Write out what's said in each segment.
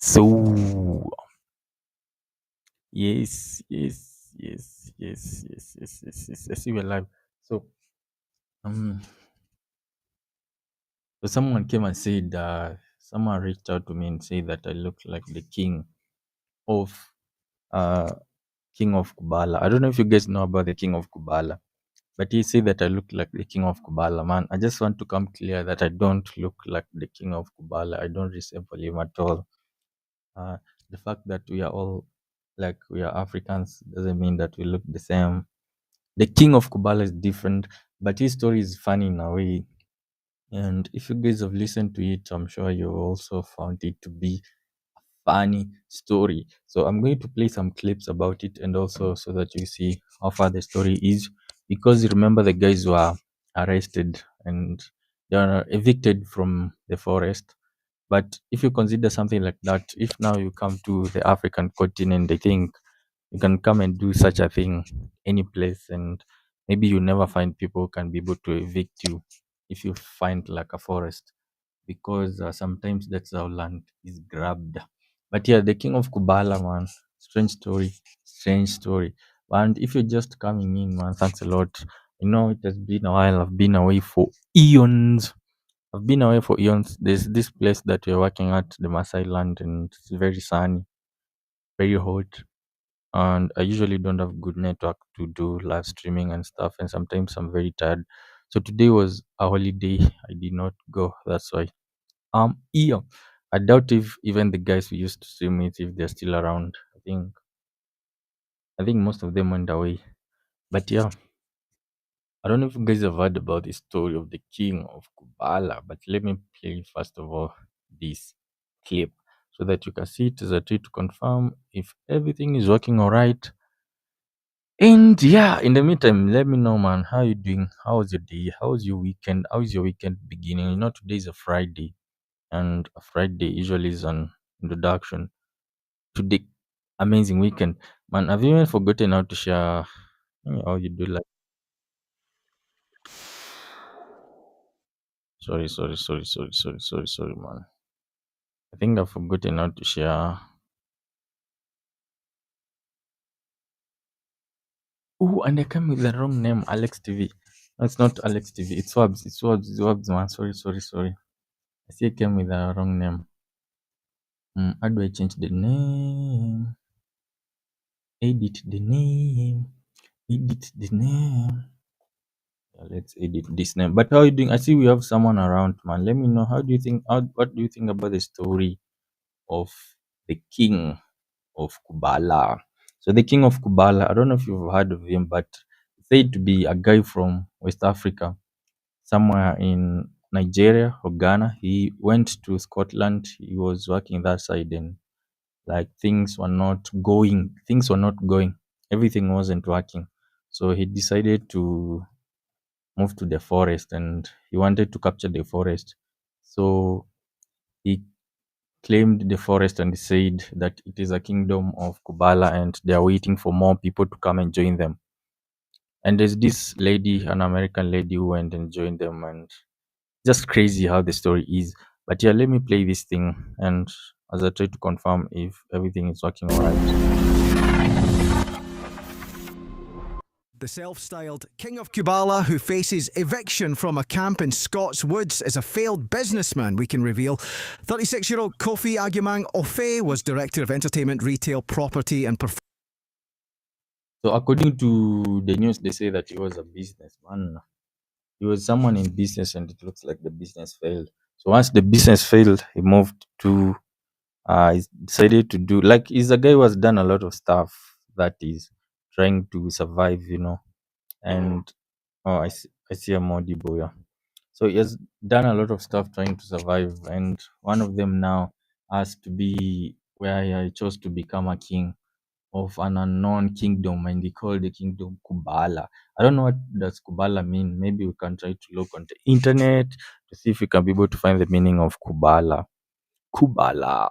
So yes. I see we're live. So um, so someone came and said, someone reached out to me and said that I look like the of uh king of Kubala. I don't know if you guys know about the king of Kubala, but he said that I look like the king of Kubala. Man, I just want to come clear that I don't look like the king of Kubala. I don't resemble him at all. Uh, the fact that we are all like we are Africans doesn't mean that we look the same. The king of Kubala is different, but his story is funny in a way. And if you guys have listened to it, I'm sure you also found it to be funny story. So I'm going to play some clips about it and also so that you see how far the story is. Because you remember the guys were arrested and they are evicted from the forest. But if you consider something like that, if now you come to the African continent, I think you can come and do such a thing any place, and maybe you never find people who can be able to evict you if you find like a forest, because sometimes that's how land is grabbed. But yeah, the king of Kubala, man, strange story. And if you're just coming in, man, thanks a lot. You know, it has been a while. I've been away for eons. There's this place that we're working at, the Masai land, and it's very sunny, very hot, and I usually don't have good network to do live streaming and stuff, and sometimes I'm very tired. So today was a holiday. I did not go. That's why. Yeah. I doubt if even the guys we used to stream with, if they're still around. I think most of them went away. But yeah, I don't know if you guys have heard about the story of the king of Kubala, but let me play first of all this clip so that you can see it as a way to confirm if everything is working alright. And yeah, in the meantime, let me know, man. How you doing? How was your day? How was your weekend? How is your weekend beginning? You know, today is a Friday, and a Friday usually is an introduction to the amazing weekend. Man, have you even forgotten how to share how you do? Like, sorry, man. I think I've forgotten how to share. Oh, and I came with the wrong name, Alex TV. No, it's not Alex TV. It's Wabs. It's Wabs, man. Sorry. I see I came with the wrong name. How do I change the name? Edit the name. Edit the name. Yeah, let's edit this name. But how are you doing? I see we have someone around, man. Let me know. What do you think about the story of the king of Kubala? So the king of Kubala, I don't know if you've heard of him, but said to be a guy from West Africa, somewhere in Nigeria or Ghana. He went to Scotland. He was working that side, and like things were not going, everything wasn't working. So he decided to move to the forest, and he wanted to capture the forest. So he claimed the forest and said that it is a kingdom of Kubala, and they are waiting for more people to come and join them. And there's this lady, an American lady, who went and joined them, and just crazy how the story is. But yeah, let me play this thing, and as I try to confirm if everything is working alright. The self-styled King of Kubala, who faces eviction from a camp in Scots Woods, is a failed businessman, we can reveal. 36-year-old Kofi Agumang Ofe was Director of Entertainment, Retail, Property and Performance. So according to the news, they say that he was a businessman. He was someone in business, and it looks like the business failed. So once the business failed, he moved to. He decided to do, like, he's a guy who has done a lot of stuff that is trying to survive, And oh, I see a Modibo, yeah. So he has done a lot of stuff trying to survive, and one of them now has to be where he chose to become a king of an unknown kingdom, and they call the kingdom Kubala. I don't know what does Kubala mean. Maybe we can try to look on the internet to see if we can be able to find the meaning of Kubala. Kubala.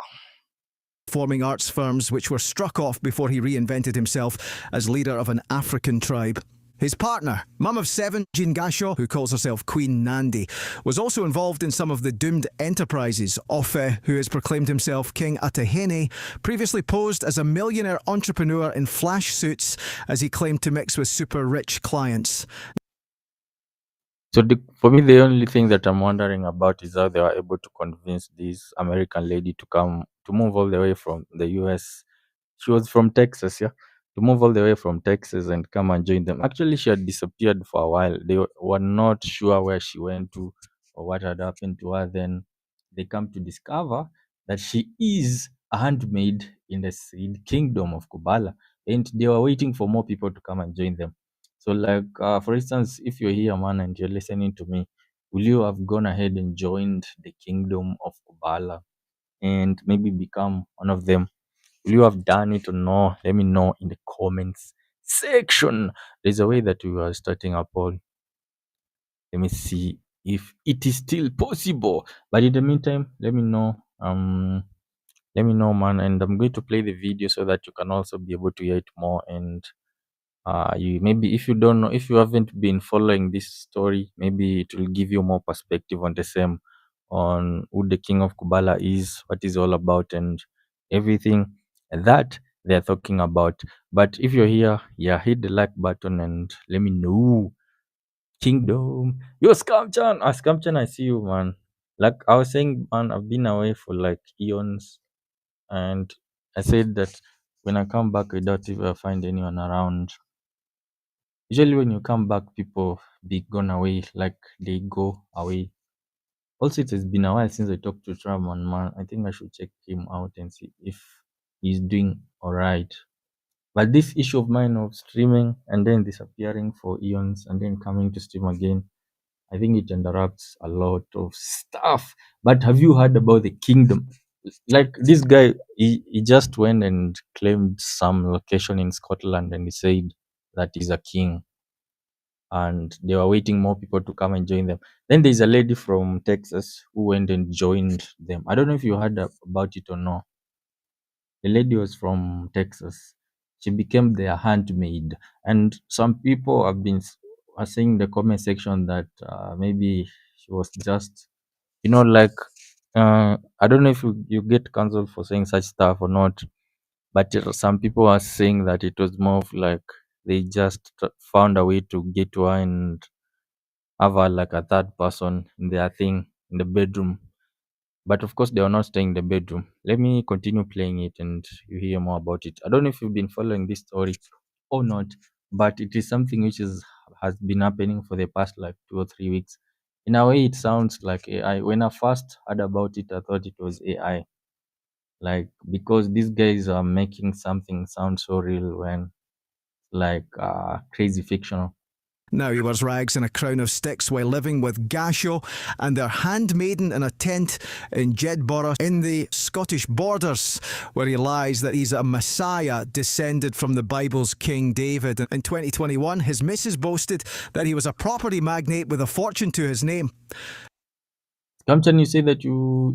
Performing arts firms which were struck off before he reinvented himself as leader of an African tribe. His partner, mum of seven, Jean Gashaw, who calls herself Queen Nandi, was also involved in some of the doomed enterprises. Ofe, who has proclaimed himself King Atahene, previously posed as a millionaire entrepreneur in flash suits as he claimed to mix with super rich clients. So for me, the only thing that I'm wondering about is how they were able to convince this American lady to come to move all the way from the US. She was from Texas, yeah, to move all the way from Texas and come and join them. Actually, she had disappeared for a while. They were not sure where she went to or what had happened to her. Then they come to discover that she is a handmaid in the Seed Kingdom of Kubala, and they were waiting for more people to come and join them. So, like, for instance, if you're here, man, and you're listening to me, will you have gone ahead and joined the kingdom of Kubala and maybe become one of them? Will you have done it or no? Let me know in the comments section. There's a way that we are starting a poll. Let me see if it is still possible. But in the meantime, let me know. Let me know, man, and I'm going to play the video so that you can also be able to hear it more. And you maybe, if you don't know, if you haven't been following this story, maybe it will give you more perspective on the same, on who the king of Kubala is, what is all about, and everything that they're talking about. But if you're here, yeah, hit the like button and let me know. Kingdom, yo, Scamchan, I see you, man. Like I was saying, man, I've been away for like eons, and I said that when I come back, I doubt if I find anyone around. Usually when you come back, people be gone away, like they go away. Also, it has been a while since I talked to Traman, man. I think I should check him out and see if he's doing alright. But this issue of mine of streaming and then disappearing for eons and then coming to stream again, I think it interrupts a lot of stuff. But have you heard about the kingdom? Like this guy, he just went and claimed some location in Scotland and he said that he's a king and they were waiting more people to come and join them. Then there's a lady from Texas who went and joined them. I don't know if you heard about it or no. The lady was from Texas. She became their handmaid, and some people have been are saying in the comment section that maybe she was just, like, I don't know if you get cancelled for saying such stuff or not, but some people are saying that it was more of like they just found a way to get to her and have her like a third person in their thing in the bedroom. But of course, they are not staying in the bedroom. Let me continue playing it and you hear more about it. I don't know if you've been following this story or not, but it is something which has been happening for the past like 2 or 3 weeks. In a way, it sounds like AI. When I first heard about it, I thought it was AI. Like, because these guys are making something sound so real when like crazy fictional. Now he wears rags and a crown of sticks while living with Gasho and their handmaiden in a tent in Jedburgh in the Scottish borders, where he lies that he's a messiah descended from the Bible's King David. In 2021, his missus boasted that he was a property magnate with a fortune to his name. Kamchan, you say that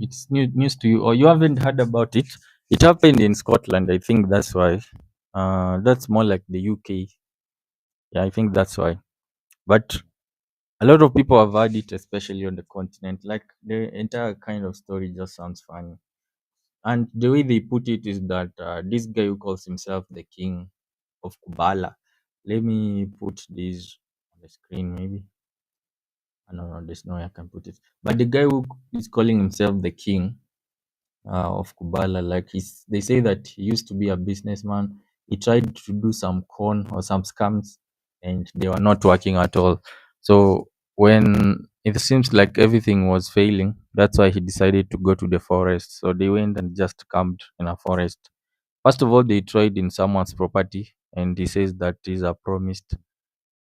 it's news to you, or you haven't heard about it. It happened in Scotland. I think that's why. That's more like the UK. Yeah, I think that's why. But a lot of people have heard it, especially on the continent. Like the entire kind of story just sounds funny. And the way they put it is that this guy who calls himself the king of Kubala. Let me put this on the screen, maybe. I don't know, there's no way I can put it. But the guy who is calling himself the king of Kubala. Like they say that he used to be a businessman. He tried to do some con or some scams, and they were not working at all. So when it seems like everything was failing, that's why he decided to go to the forest. So they went and just camped in a forest. First of all, they tried in someone's property, and he says that he's a promised.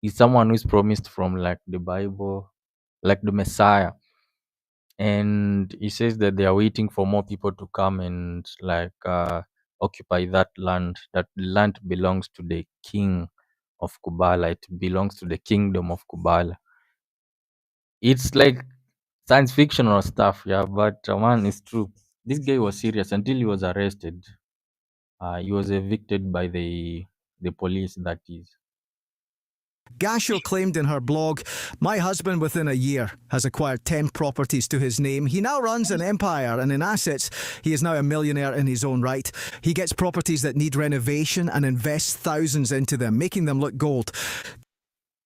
He's someone who's promised from like the Bible, like the Messiah, and he says that they are waiting for more people to come and like occupy that land. That land belongs to the king of Kubala. It belongs to the kingdom of Kubala. It's like science fiction or stuff, yeah, but man, it's true. This guy was serious until he was arrested. He was evicted by the police, that is. Gasho claimed in her blog, "My husband within a year has acquired 10 properties to his name. He now runs an empire, and in assets, he is now a millionaire in his own right. He gets properties that need renovation and invests thousands into them, making them look gold."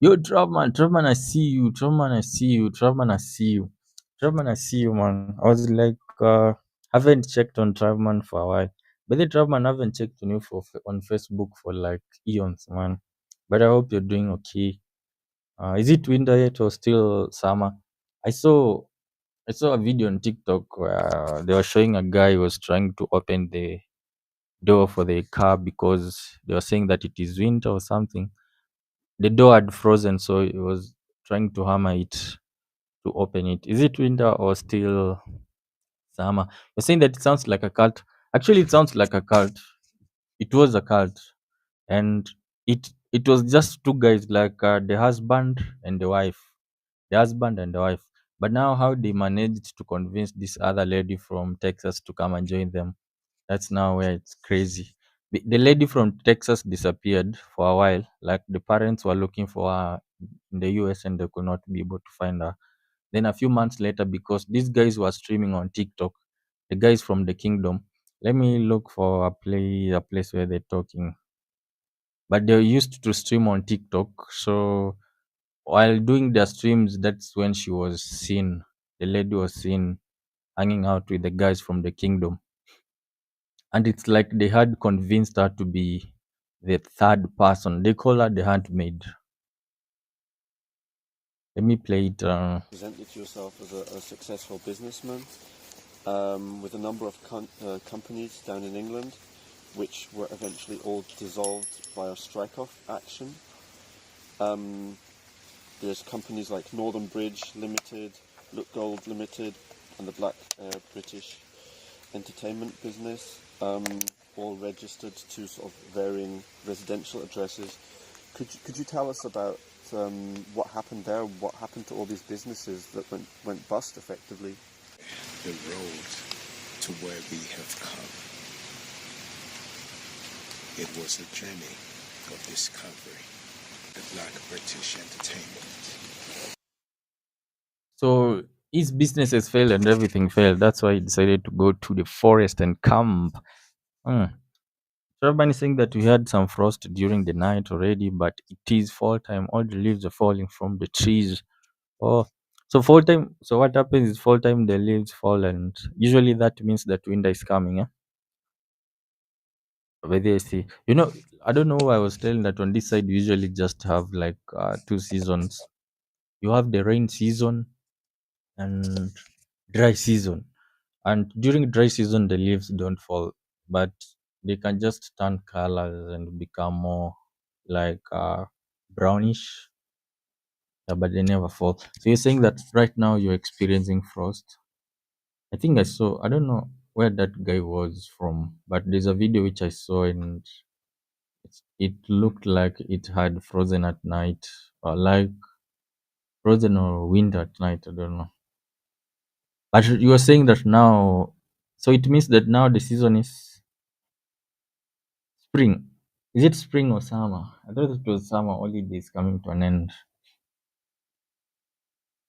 Yo, Trapman, I see you. Trapman, I see you. Trapman, I see you. Trapman, I see you, man. I was like, haven't checked on Trapman for a while. But the Trapman haven't checked on you on Facebook for like eons, man. But I hope you're doing okay. Is it winter yet or still summer? I saw I saw a video on TikTok where they were showing a guy who was trying to open the door for the car because they were saying that it is winter or something. The door had frozen, so he was trying to hammer it to open it. Is it winter or still summer? You're saying that it sounds like a cult. Actually, it sounds like a cult. It was a cult, and it was just two guys, like the husband and the wife, the husband and the wife. But now, how they managed to convince this other lady from Texas to come and join them, that's now where it's crazy. The lady from Texas disappeared for a while. Like the parents were looking for her in the US and they could not be able to find her. Then a few months later, because these guys were streaming on TikTok, the guys from the kingdom. Let me look for a place where they're talking. But they used to stream on TikTok. So while doing their streams, that's when she was seen. The lady was seen hanging out with the guys from the kingdom. And it's like they had convinced her to be the third person. They call her the handmaid. Let me play it. Presented yourself as a successful businessman with a number of companies down in England, which were eventually all dissolved via strike-off action. There's companies like Northern Bridge Limited, Look Gold Limited, and the Black British Entertainment Business, all registered to sort of varying residential addresses. Could you tell us about what happened there? What happened to all these businesses that went bust effectively? The road to where we have come. It was a journey of discovery. The Black British Entertainment. So his businesses failed and everything failed. That's why he decided to go to the forest and camp. Hmm. So everybody is saying that we had some frost during the night already, but it is fall time. All the leaves are falling from the trees. Oh, so fall time. So what happens is fall time, the leaves fall, and usually that means that winter is coming. Yeah. Whether I see, I don't know why I was telling that on this side we usually just have like two seasons. You have the rain season and dry season. And during dry season the leaves don't fall, but they can just turn colors and become more like brownish. Yeah, but they never fall. So you're saying that right now you're experiencing frost. I think I don't know where that guy was from, but there's a video which I saw and it looked like it had frozen at night, or like frozen or wind at night. I don't know. But you were saying that now, so it means that now the season is spring. Is it spring or summer? I thought it was summer. Holidays coming to an end.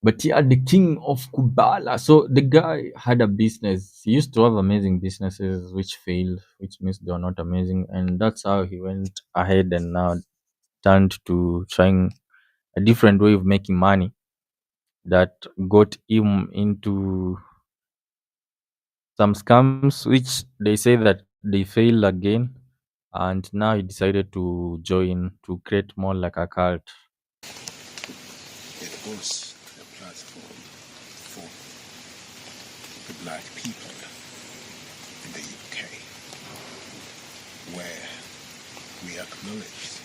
But yeah, the king of Kubala. So the guy had a business. He used to have amazing businesses which failed, which means they were not amazing. And that's how he went ahead and now turned to trying a different way of making money that got him into some scams, which they say that they failed again. And now he decided to join to create more like a cult. It was a platform for the black people in the UK, where we acknowledged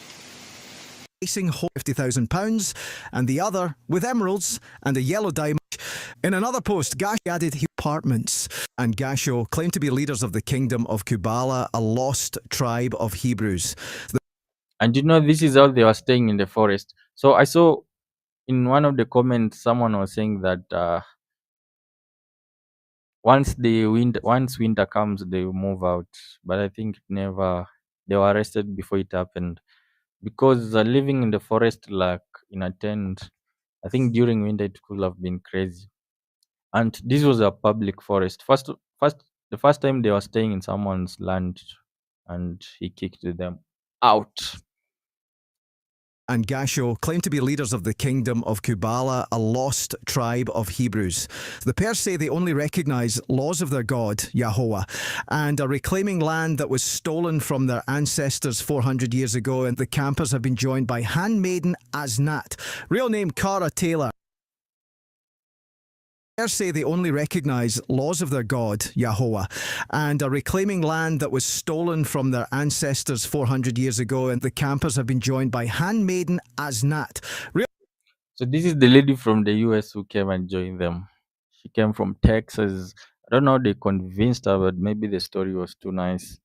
Facing £50,000 and the other with emeralds and a yellow diamond. In another post, Gash added his apartments, and Gasho claimed to be leaders of the kingdom of Kubala, a lost tribe of Hebrews. And this is how they were staying in the forest. So I saw in one of the comments someone was saying that once winter comes they will move out, but I think it never, they were arrested before it happened because living in the forest like in a tent, I think during winter it could have been crazy. And this was a public forest. The first time they were staying in someone's land, and he kicked them out. and Gasho claim to be leaders of the kingdom of Kubala, a lost tribe of Hebrews. The Pairs say they only recognize laws of their God, Yahweh, and are reclaiming land that was stolen from their ancestors 400 years ago, and the campers have been joined by handmaiden Asnat, real name Cara Taylor. Pairs say they only recognize laws of their God, Yahweh, and are reclaiming land that was stolen from their ancestors 400 years ago, and the campers have been joined by handmaiden Asnat. So this is the lady from the US who came and joined them. She came from Texas. I don't know how they convinced her, but maybe the story was too nice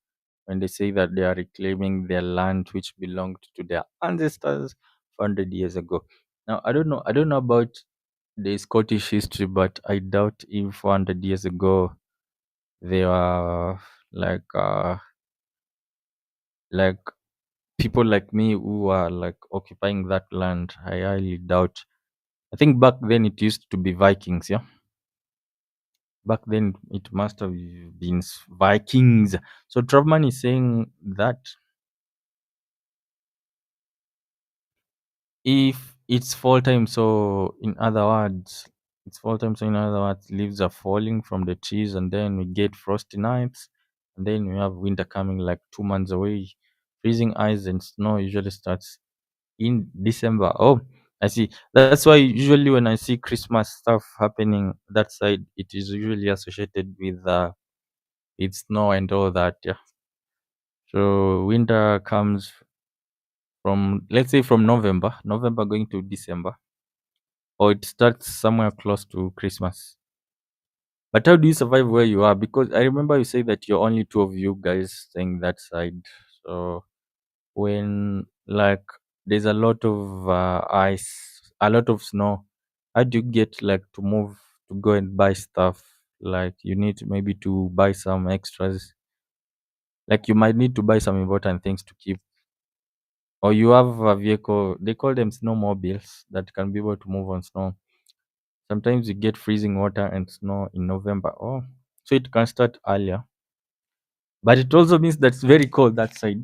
when they say that they are reclaiming their land which belonged to their ancestors 400 years ago. Now I don't know about the Scottish history, but I doubt if 400 years ago they were like uh like people like me who are like occupying that land. I highly doubt. I think back then it used to be Vikings, yeah. Back then it must have been Vikings. So Trovman is saying that if it's fall time, so in other words, it's fall time, so in other words, leaves are falling from the trees, and then we get frosty nights, and then we have winter coming like 2 months away. Freezing ice and snow usually starts in December. Oh, I see. That's why usually when I see Christmas stuff happening that side, it is usually associated with snow and all that. Yeah. So winter comes from, let's say, from November going to December, or it starts somewhere close to Christmas. But how do you survive where you are? Because I remember you say that you're only two of you guys staying that side. So when like there's a lot of ice, a lot of snow, how do you get like to move to go and buy stuff? Like you need maybe to buy some extras. Like you might need to buy some important things to keep, or you have a vehicle. They call them snowmobiles that can be able to move on snow. Sometimes you get freezing water and snow in November. Oh, so it can start earlier. But it also means that it's very cold that side.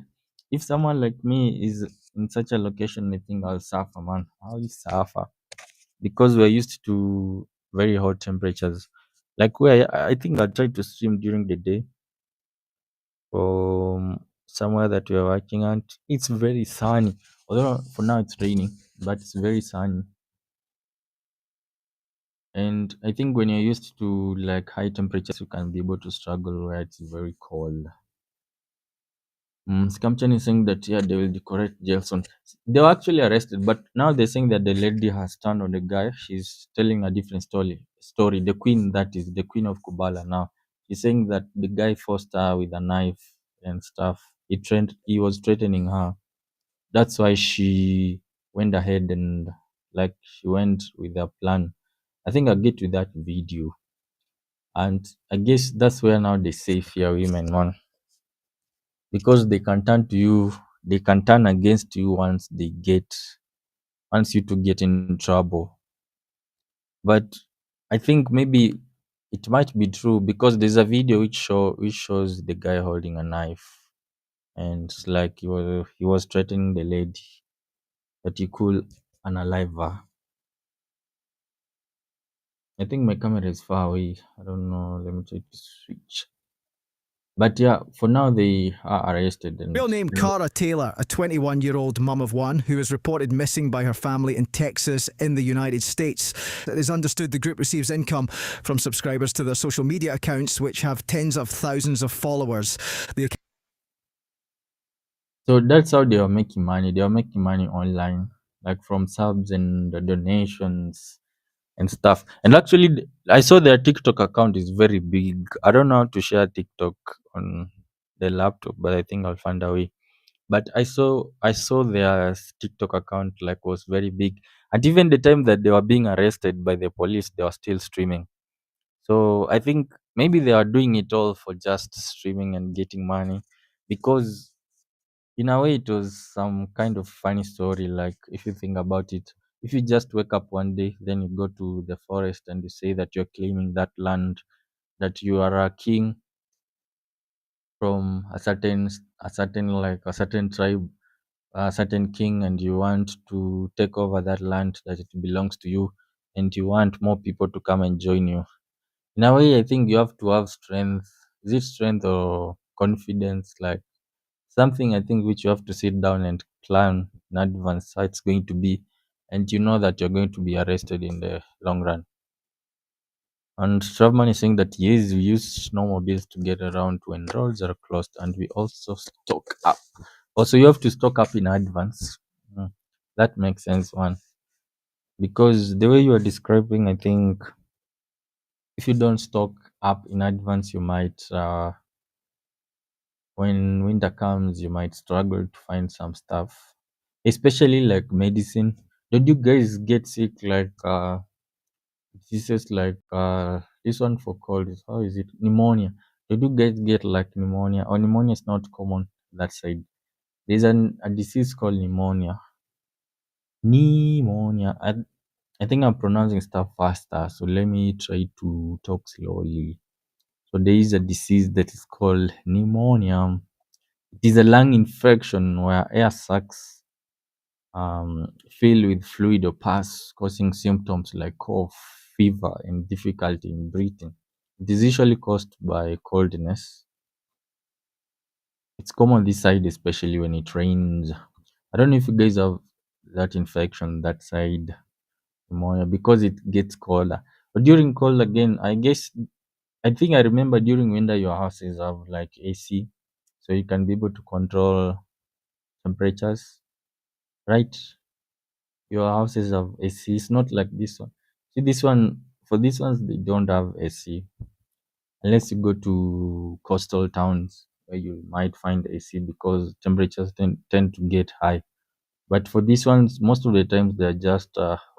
If someone like me is in such a location, I think I'll suffer, man. I'll suffer because we're used to very hot temperatures. Like where I think I try to swim during the day from somewhere that we are working at. It's very sunny. Although for now it's raining, but it's very sunny. And I think when you're used to like high temperatures, you can be able to struggle where it's very cold. Scamchan is saying that yeah, they will decorate jail soon. They were actually arrested, but now they're saying that the lady has turned on the guy. She's telling a different story. Story. The queen, that is the queen of Kubala. Now she's saying that the guy forced her with a knife and stuff. He was threatening her. That's why she went ahead and like she went with a plan. I think I'll get to that video, and I guess that's where now they say fear women, man, because they can turn to you, they can turn against you once you to get in trouble. But I think maybe it might be true because there's a video which shows the guy holding a knife, and it's like he was threatening the lady that he could unalive her. I think my camera is far away. I don't know. Let me try to switch. But yeah, for now they are arrested and Real name Cara Taylor, a 21-year-old mum of one who is reported missing by her family in Texas in the United States. It is understood the group receives income from subscribers to their social media accounts, which have tens of thousands of followers. so that's how they are making money. They are making money online, like from subs and the donations and stuff. And actually, I saw their TikTok account is very big. I don't know how to share TikTok on the laptop, but I think I'll find a way. But I saw their TikTok account like was very big, and even the time that they were being arrested by the police, they were still streaming. So I think maybe they are doing it all for just streaming and getting money, because In a way, it was some kind of funny story. Like, if you think about it, if you just wake up one day, then you go to the forest and you say that you're claiming that land, that you are a king from a certain tribe, a certain king, and you want to take over that land, that it belongs to you, and you want more people to come and join you. In a way, I think you have to have strength. Is it strength or confidence? Like, something I think which you have to sit down and plan in advance how it's going to be, and you know that you're going to be arrested in the long run. And Strawman is saying that yes, we use snowmobiles to get around when roads are closed, and we also stock up. Also, you have to stock up in advance. Mm, that makes sense, one, because the way you are describing, I think if you don't stock up in advance, you might, when winter comes, you might struggle to find some stuff, especially like medicine. Did you guys get sick like diseases like this one for cold is, how is it, pneumonia? Did you guys get like pneumonia? Or pneumonia is not common that side. There's a disease called pneumonia. Pneumonia. I think I'm pronouncing stuff faster, so let me try to talk slowly. So there is a disease that is called pneumonia. It is a lung infection where air sacs fill with fluid or pus, causing symptoms like cough, fever, and difficulty in breathing. It is usually caused by coldness. It's common this side, especially when it rains. I don't know if you guys have that infection that side, pneumonia, because it gets colder. But during cold again, I guess I think I remember during winter your houses have like AC, so you can be able to control temperatures, right? Your houses have AC. It's not like this one. See this one, for these ones they don't have AC unless you go to coastal towns where you might find AC because temperatures tend to get high. But for these ones, most of the times they're just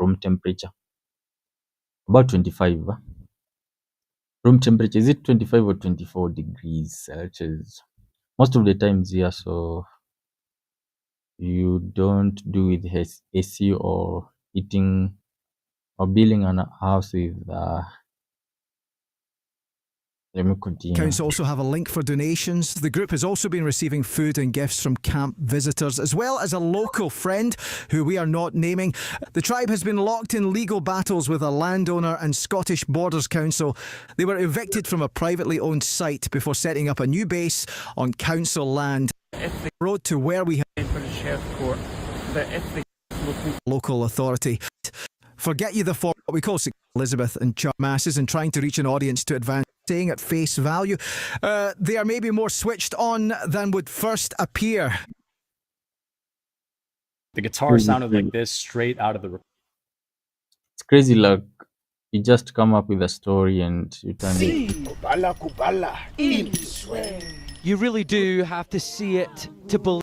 room temperature, about 25. Room temperature, is it 25 or 24 degrees Celsius? Most of the times, yeah. So you don't do with AC or heating or building a house with. Let me continue. Council also have a link for donations. The group has also been receiving food and gifts from camp visitors, as well as a local friend who we are not naming. The tribe has been locked in legal battles with a landowner and Scottish Borders Council. They were evicted from a privately owned site before setting up a new base on council land. Road to where we have British Health Court that if the local authority. Forget you the for what we call Elizabeth and Chuck masses and trying to reach an audience to advance, saying at face value, they are maybe more switched on than would first appear. the guitar sounded like this straight out of the It's crazy, like you just come up with a story and you turn it. Kubala Kubala, Ilswe. You really do have to see it to believe.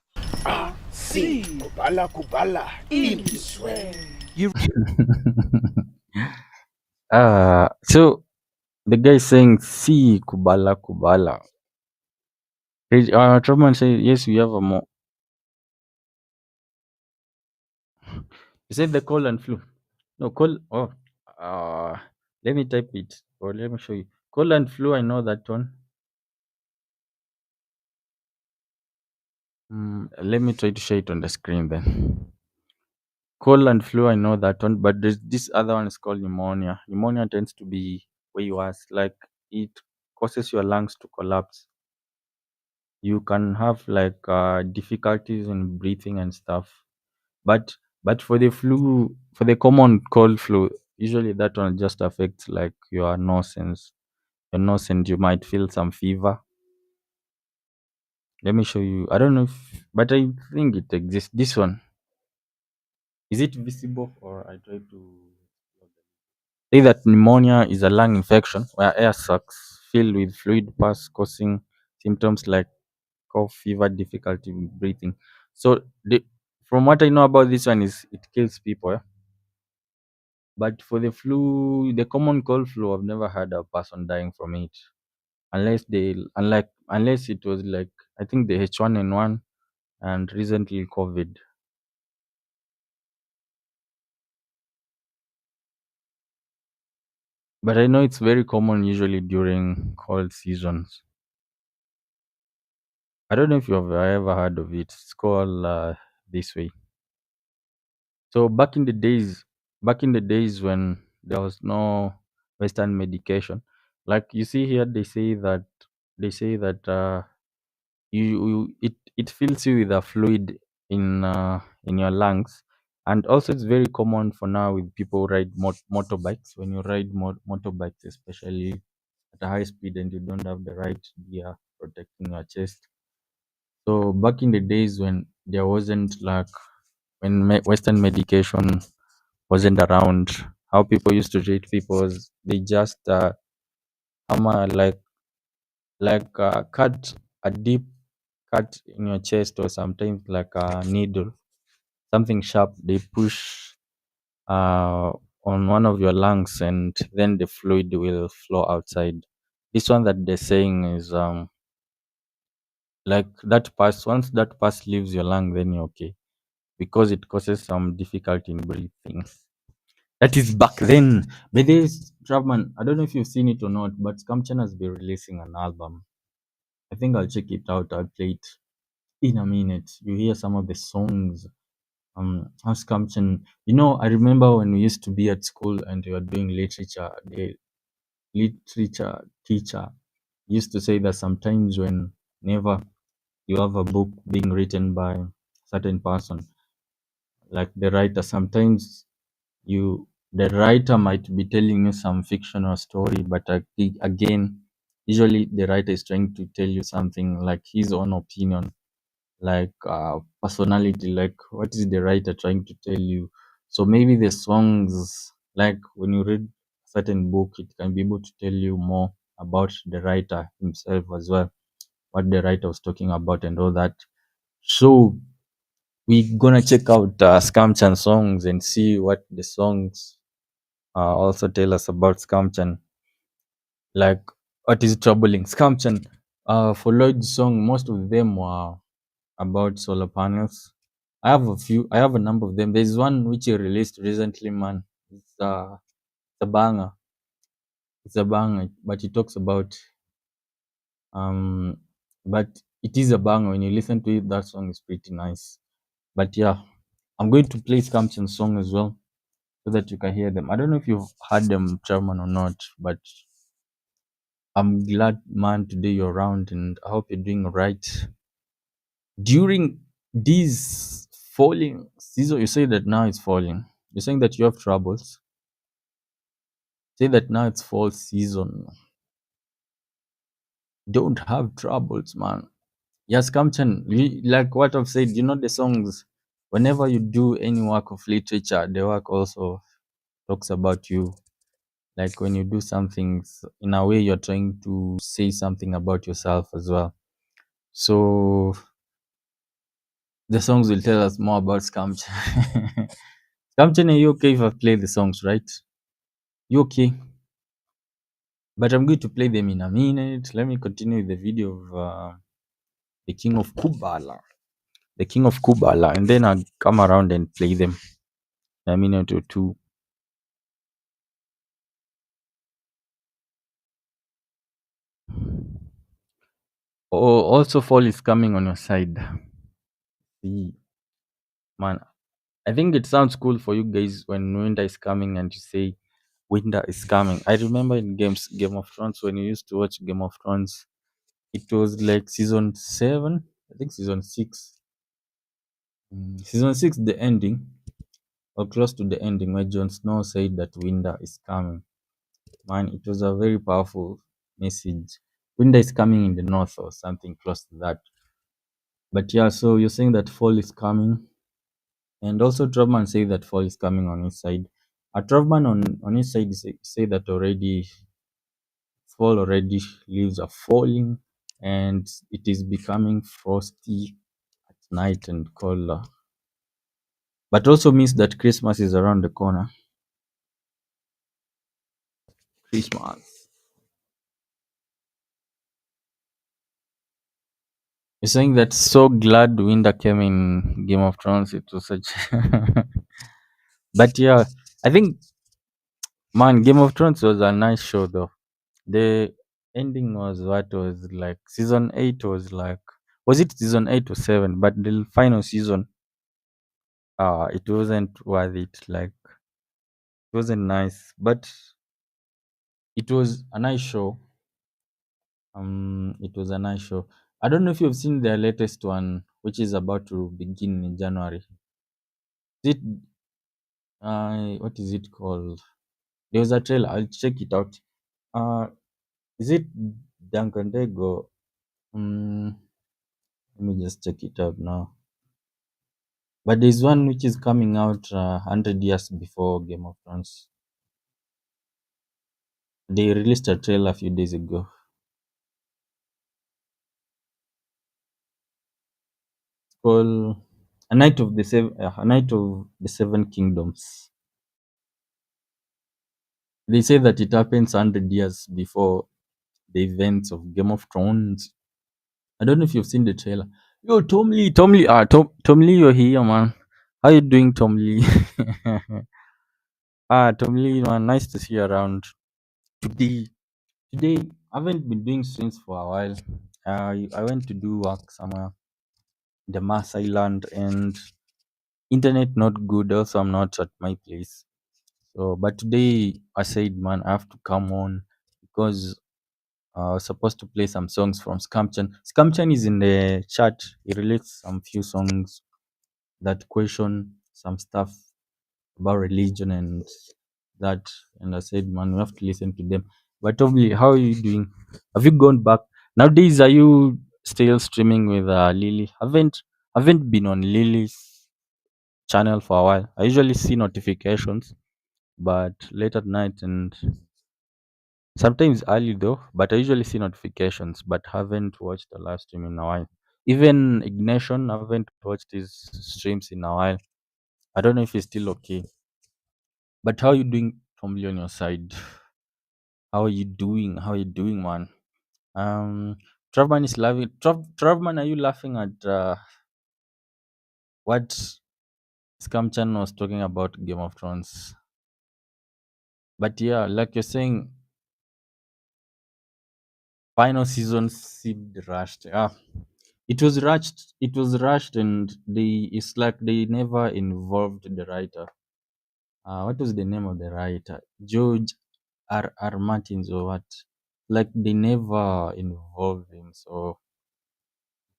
Si, Kubala Kubala, Ilswe. You So the guy saying, "See, Kubala, Kubala." Truman says, "Yes, we have a more." You said the cold and flu. No, cold. Oh, let me type it or let me show you. Cold and flu. I know that one. Let me try to show it on the screen then. Cold and flu. I know that one, but there's this other one is called pneumonia. Pneumonia tends to be where you are, like it causes your lungs to collapse. You can have like difficulties in breathing and stuff. But for the flu, for the common cold flu, usually that one just affects like your nose and you might feel some fever. Let me show you. I don't know if, but I think it exists. This one, is it visible or I try to say that pneumonia is a lung infection where air sacs filled with fluid pus causing symptoms like cough, fever, difficulty in breathing. So from what I know about this one is it kills people. But for the flu, the common cold flu, I've never had a person dying from it, unless it was like I think the H1N1 and recently COVID. But I know it's very common usually during cold seasons. I don't know if you've ever heard of it. It's called this way. So back in the days when there was no Western medication, like you see here, they say that it fills you with a fluid in your lungs, and also it's very common for now with people who ride motorbikes. When you ride motorbikes, especially at a high speed, and you don't have the right gear protecting your chest. So back in the days when there wasn't like when Western medication wasn't around, how people used to treat people was they just hammer cut a deep cut in your chest, or sometimes like a needle, something sharp. They push uh, on one of your lungs, and then the fluid will flow outside. This one that they're saying is like that pass. Once that pass leaves your lung, then you're okay, because it causes some difficulty in breathing. That is back then. But this Traveman, I don't know if you've seen it or not, but Skamchan has been releasing an album. I think I'll check it out. I'll play it in a minute. You hear some of the songs. Skamchan. I remember when we used to be at school and we were doing literature. The literature teacher used to say that sometimes whenever you have a book being written by a certain person, like the writer, sometimes the writer might be telling you some fictional story, but again, usually the writer is trying to tell you something like his own opinion, like personality, like what is the writer trying to tell you. So maybe the songs, like when you read a certain book, it can be able to tell you more about the writer himself as well, what the writer was talking about and all that. So we're gonna check out Scamchan songs and see what the songs also tell us about Scamchan, like what is troubling Scamchan. For Lloyd's song, most of them were about solar panels. I have a number of them. There's one which he released recently, man. It's a banger. It's a banger, but he talks about um, but it is a banger. When you listen to it, that song is pretty nice. But yeah, I'm going to play Scamchan's song as well so that you can hear them. I don't know if you've heard them, Chairman, or not, but I'm glad, man, today you're around, and I hope you're doing right. During this falling season, you say that now it's falling. You're saying that you have troubles. Say that now it's fall season. Don't have troubles, man. Yes, Kamchan, like what I've said, the songs, whenever you do any work of literature, the work also talks about you. Like when you do something in a way, you're trying to say something about yourself as well. So the songs will tell us more about Skamchan. Skamchan, are you okay if I play the songs, right? You okay? But I'm going to play them in a minute. Let me continue with the video of the King of Kubala. The King of Kubala. And then I'll come around and play them in a minute or two. Oh, also fall is coming on your side. See, man, I think it sounds cool for you guys when winter is coming and you say winter is coming. I remember in Game of Thrones, when you used to watch Game of Thrones, it was like season 7, I think season 6. Season 6, the ending, or close to the ending, where Jon Snow said that winter is coming. Man, it was a very powerful message. Winter is coming in the north or something close to that. But yeah, so you're saying that fall is coming. And also Trubman say that fall is coming on his side. Trubman on his side say that already fall already, leaves are falling, and it is becoming frosty at night and colder. But also means that Christmas is around the corner. Christmas. You're saying that so glad winter came in Game of Thrones. It was such, but yeah, I think man, Game of Thrones was a nice show though. The ending was what was like season 8 was like, was it season 8 or 7? But the final season, it wasn't worth it. Like it wasn't nice, but it was a nice show. It was a nice show. I don't know if you've seen their latest one, which is about to begin in January. Is it what is it called? There was a trailer. I'll check it out. Uh, is it Duncan Dego? Let me just check it out now. But there's one which is coming out 100 years before Game of Thrones. They released a trailer a few days ago. It's called A Night of the Seven Kingdoms. They say that it happens 100 years before the events of Game of Thrones. I don't know if you've seen the trailer. Yo, Tom Lee, you're here, man. How you doing, Tom Lee? Tom Lee, man, nice to see you around. Today, today, I haven't been doing streams for a while. I went to do work somewhere, the Mass Island, and internet not good. Also, I'm not at my place. So, but today I said, man, I have to come on because I was supposed to play some songs from Scamchan. Scamchan is in the chat. He relates some few songs that question some stuff about religion and that. And I said, man, we have to listen to them. But obviously, how are you doing? Have you gone back nowadays? Are you still streaming with Lily? Haven't been on Lily's channel for a while. I usually see notifications, but late at night and sometimes early though. But I usually see notifications, but haven't watched the live stream in a while. Even Ignition, I haven't watched his streams in a while. I don't know if he's still okay. But how you doing, Tomly, on your side? How are you doing? How are you doing, man? Um, Travman is laughing. Travman, are you laughing at what Scamchan was talking about Game of Thrones? But yeah, like you're saying, final season seemed rushed. It was rushed. It was rushed, and it's like they never involved the writer. What was the name of the writer? George R. Martins or what? Like they never involved him, so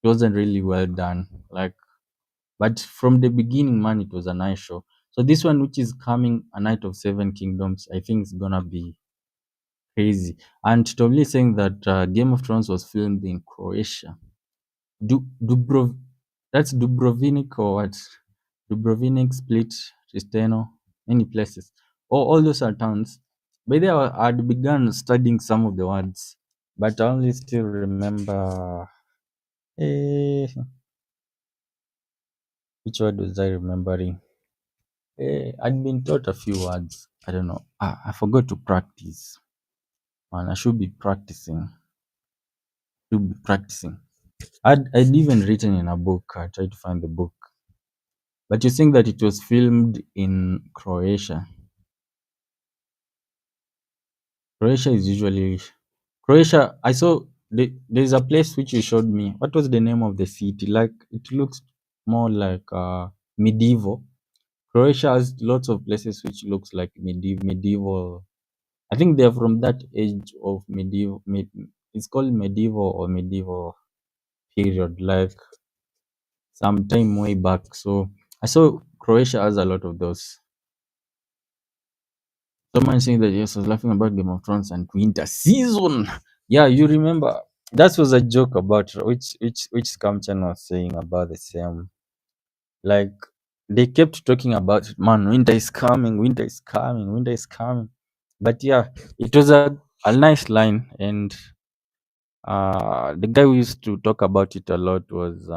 it wasn't really well done. Like, but from the beginning, man, it was a nice show. So this one, which is coming, A Night of Seven Kingdoms, I think it's gonna be crazy. And Tomly saying that Game of Thrones was filmed in Croatia. Dubrov, that's Dubrovnik or what? Dubrovnik, Split, Tristano, many places. All those are towns. By the way, I'd begun studying some of the words, but I only still remember. Eh, which word was I remembering? I'd been taught a few words. I don't know. I forgot to practice. Man, I should be practicing. Should be practicing. I'd even written in a book. I tried to find the book. But you're saying that it was filmed in Croatia. Croatia is usually Croatia. I saw there's a place which you showed me. What was the name of the city? Like it looks more like medieval. Croatia has lots of places which looks like medieval. I think they're from that age of medieval. It's called medieval or medieval period, like some time way back. So I saw Croatia has a lot of those. Someone saying that yes, I was laughing about Game of Thrones and winter season. Yeah, you remember that was a joke about which scam channel was saying about the same. Like they kept talking about it, man, winter is coming, winter is coming, winter is coming. But yeah, it was a nice line, and the guy who used to talk about it a lot was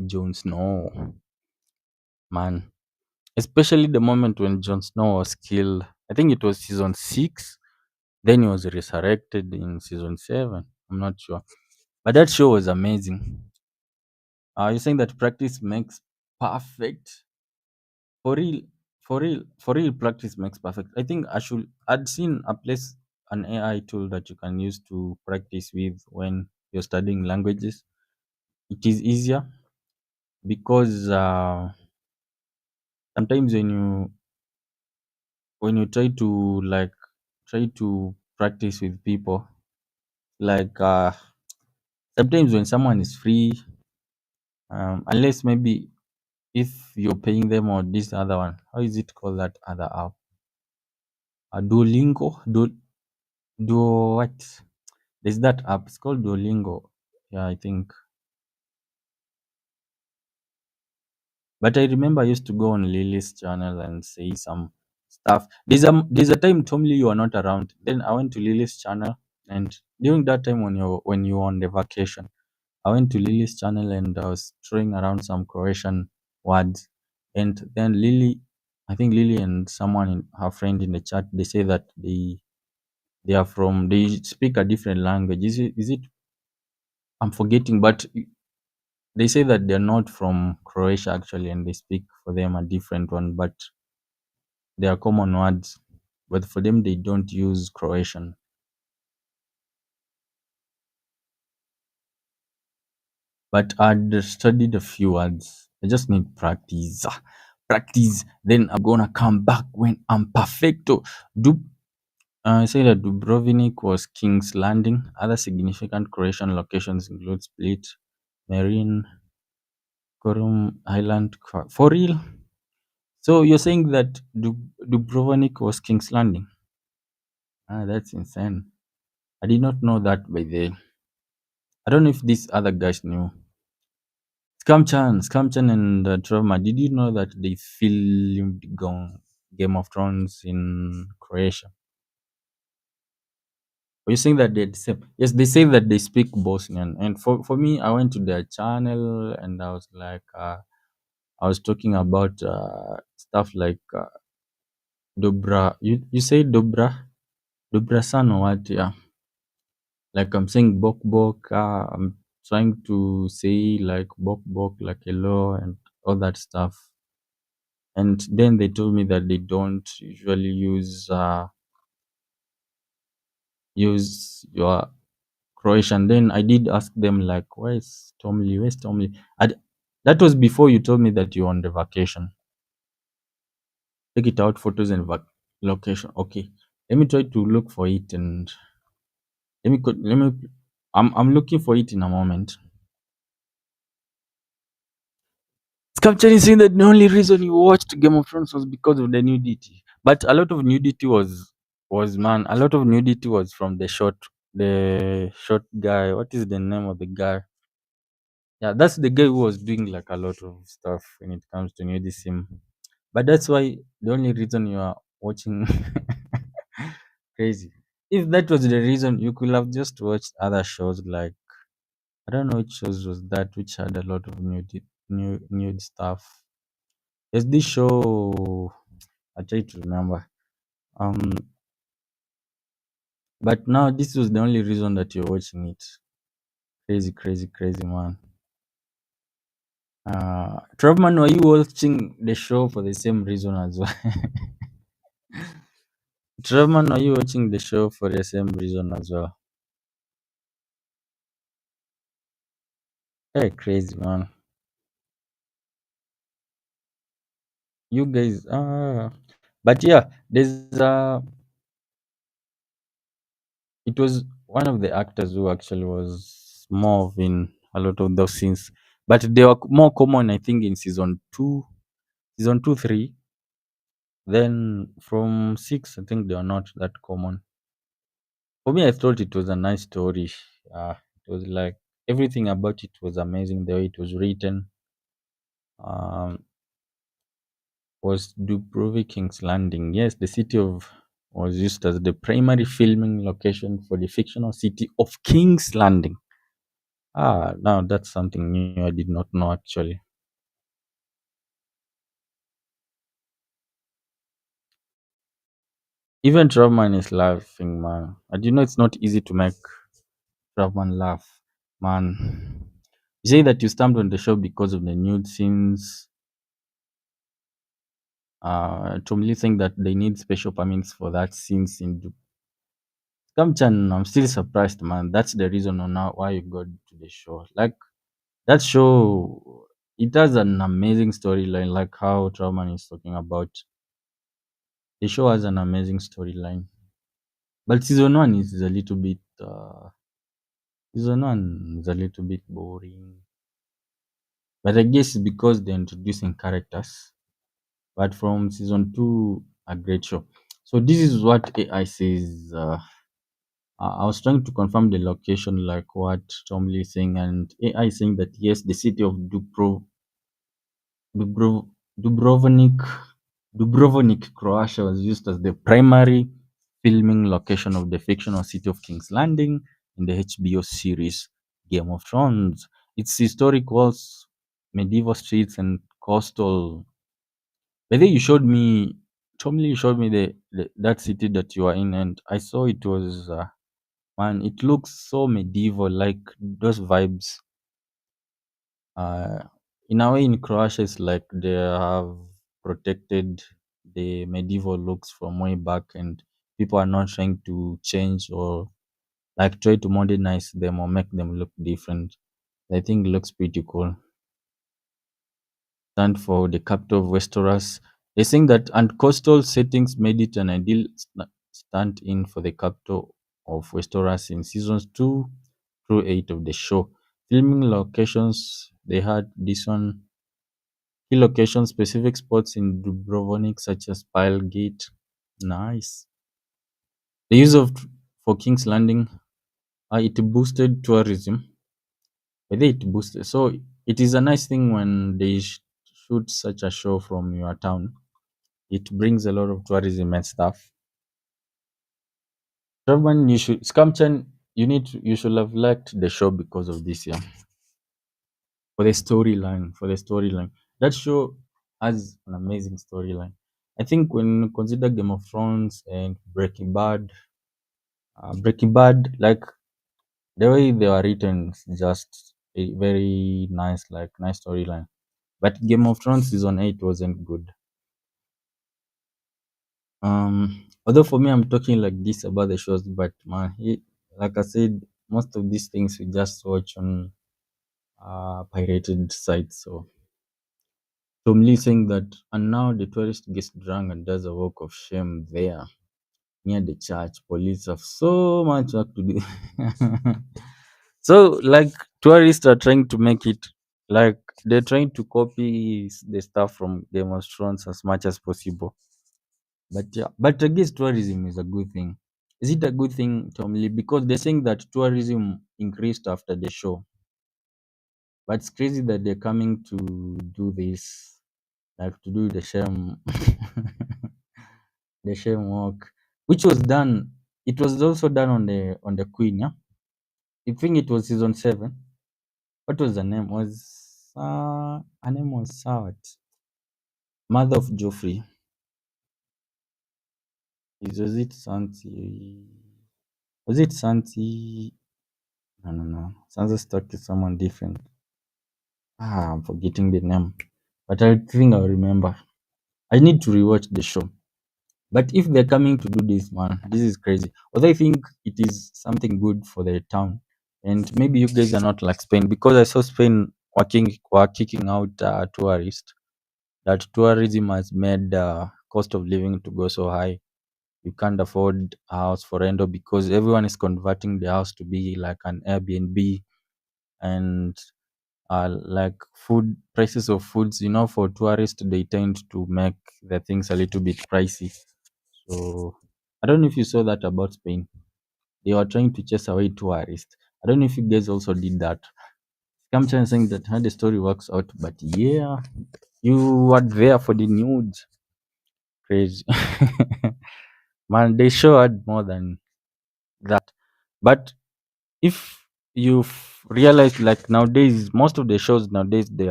Jon Snow, man. Especially the moment when Jon Snow was killed. I think it was season 6. Then he was resurrected in season 7. I'm not sure. But that show was amazing. You're saying that practice makes perfect. For real, for real, practice makes perfect. I think I'd seen a place, an AI tool that you can use to practice with when you're studying languages. It is easier because sometimes when you try to practice with people, like sometimes when someone is free, unless maybe if you're paying them, or this other one, how is it called, that other app, Duolingo, Duo what? There's that app. It's called Duolingo. Yeah, I think. But I remember I used to go on Lily's channel and say some stuff. There's a time, Tomly, you are not around. Then I went to Lily's channel, and during that time when you were on the vacation, I went to Lily's channel and I was throwing around some Croatian words. And then Lily, I think Lily and someone, her friend in the chat, they say that they speak a different language. Is it I'm forgetting, but they say that they're not from Croatia actually, and they speak for them a different one, but they are common words. But for them, they don't use Croatian. But I'd studied a few words. I just need practice. Practice. Then I'm gonna come back when I'm perfecto. Say that Dubrovnik was King's Landing. Other significant Croatian locations include Split, Marine, Korum Island. For real? So you're saying that Dubrovnik was King's Landing? That's insane. I did not know that by the. I don't know if these other guys knew. Scamchan and Trauma. Did you know that they filmed Game of Thrones in Croatia? Are you saying that they say? Yes, they say that they speak Bosnian. And for me, I went to their channel and I was like, I was talking about stuff like Dobra. You say Dobra san or what? Yeah. Like I'm saying bok bok. I'm trying to say like bok bok, like hello and all that stuff. And then they told me that they don't usually use your Croatian. Then I did ask them like, where's Tomly? Where's Tomly? That was before you told me that you're on the vacation. Take it out, photos and location. Okay, let me try to look for it, and let me. I'm looking for it in a moment. Sculpture is saying that the only reason you watched Game of Thrones was because of the nudity. But a lot of nudity a lot of nudity was from the short guy. What is the name of the guy? Yeah, that's the guy who was doing like a lot of stuff when it comes to nudism. But that's why the only reason you are watching crazy. If that was the reason, you could have just watched other shows like, I don't know which shows was that, which had a lot of nude stuff. There's this show I try to remember. Um, but now this was the only reason that you're watching it. Crazy, crazy, crazy, man. Trevman, were you watching the show for the same reason as well? Trevman, are you watching the show for the same reason as well? Hey, crazy, man. You guys, but yeah, it was one of the actors who actually was more of in a lot of those scenes, but they were more common, I think, in season 2, 3. Then from 6, I think they are not that common. For me, I thought it was a nice story. It was like everything about it was amazing. The way it was written was Dubrovnik King's Landing. Yes, the city of was used as the primary filming location for the fictional city of King's Landing. Now that's something new I did not know actually. Even Travman is laughing, man. And you know it's not easy to make Travman laugh, man. You say that you stamped on the show because of the nude scenes. Tomly saying that they need special permits for that scenes in Kamchan. I'm still surprised, man. That's the reason on now why you got to the show. Like that show, it has an amazing storyline. Like how Trauman is talking about, the show has an amazing storyline. But season one is a little bit. Season one is a little bit boring. But I guess it's because they're introducing characters. But from season two, a great show. So this is what AI says. I was trying to confirm the location, like what Tom Lee is saying, and AI is saying that yes, the city of Dubrovnik, Dubrovnik, Croatia, was used as the primary filming location of the fictional city of King's Landing in the HBO series Game of Thrones. Its historic walls, medieval streets, and coastal. But then you showed me, Tom Lee showed me the that city that you are in, and I saw it was. Man, it looks so medieval, like those vibes. Uh, in a way, in Croatia, it's like they have protected the medieval looks from way back, and people are not trying to change or like try to modernize them or make them look different. I think it looks pretty cool. Stand for the capital of Westeros. They think that and coastal settings made it an ideal stand-in for the capital of Westeros in seasons 2 through 8 of the show. Filming locations, they had this one key location specific spots in Dubrovnik such as Pilegate. Nice. The use of for King's Landing, it boosted tourism. Whether it boosted, so it is a nice thing when they shoot such a show from your town. It brings a lot of tourism and stuff. Trevman, you should Scamchan, you should have liked the show because of this, yeah. For the storyline, that show has an amazing storyline. I think when you consider Game of Thrones and Breaking Bad, like the way they were written, is just a very nice, like nice storyline. But Game of Thrones season 8 wasn't good. Although for me, I'm talking like this about the shows, but man, like I said, most of these things we just watch on pirated sites. So Tom Lee saying that, and now the tourist gets drunk and does a walk of shame there near the church. Police have so much work to do. So like tourists are trying to make it like they're trying to copy the stuff from Game of Thrones as much as possible. But yeah, but I guess tourism is a good thing. Is it a good thing, Tom Lee? Because they're saying that tourism increased after the show. But it's crazy that they're coming to do this, like to do the shame, the shame walk, which was done. It was also done on the Queen. Yeah, I think it was season 7. What was the name? Was her name was Sawat, mother of Joffrey. Was it Santi? Was it Santi? No, no, no. Sansa Stark is someone different. I'm forgetting the name, but I think I'll remember. I need to rewatch the show. But if they're coming to do this, man, this is crazy. Although I think it is something good for the town, and maybe you guys are not like Spain because I saw Spain were kicking out tourists. That tourism has made cost of living to go so high. You can't afford a house for rental because everyone is converting the house to be like an Airbnb and like food prices of foods, for tourists they tend to make the things a little bit pricey. So I don't know if you saw that about Spain. They were trying to chase away tourists. I don't know if you guys also did that. I'm trying saying that how the story works out, but yeah, you were there for the nudes. Crazy. Man, they showed more than that. But if you've realized, like nowadays, most of the shows nowadays they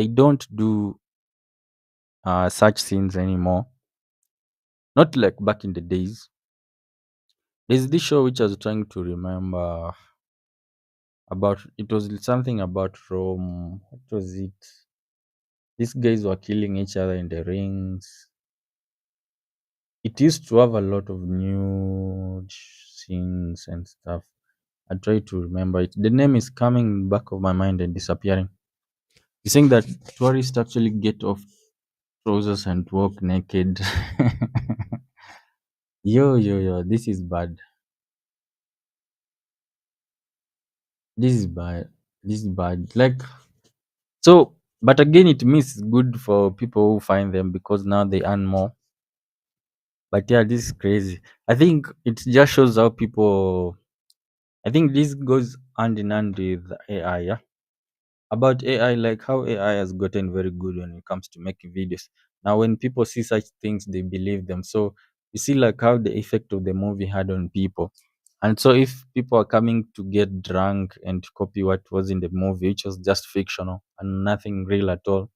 don't do such scenes anymore. Not like back in the days. There's this show which I was trying to remember. about it was something about Rome. What was it? These guys were killing each other in the rings. It used to have a lot of new scenes and stuff. I try to remember it. The name is coming back of my mind and disappearing. You're saying that tourists actually get off trousers and walk naked. Yo, this is bad. This is bad. This is bad. Like, so, but again, it means it's good for people who find them because now they earn more. But yeah, this is crazy. I think it just shows how people. I think this goes hand in hand with AI. Yeah, about AI, like how AI has gotten very good when it comes to making videos. Now, when people see such things, they believe them. So you see, like how the effect of the movie had on people. And so, if people are coming to get drunk and copy what was in the movie, which was just fictional and nothing real at all,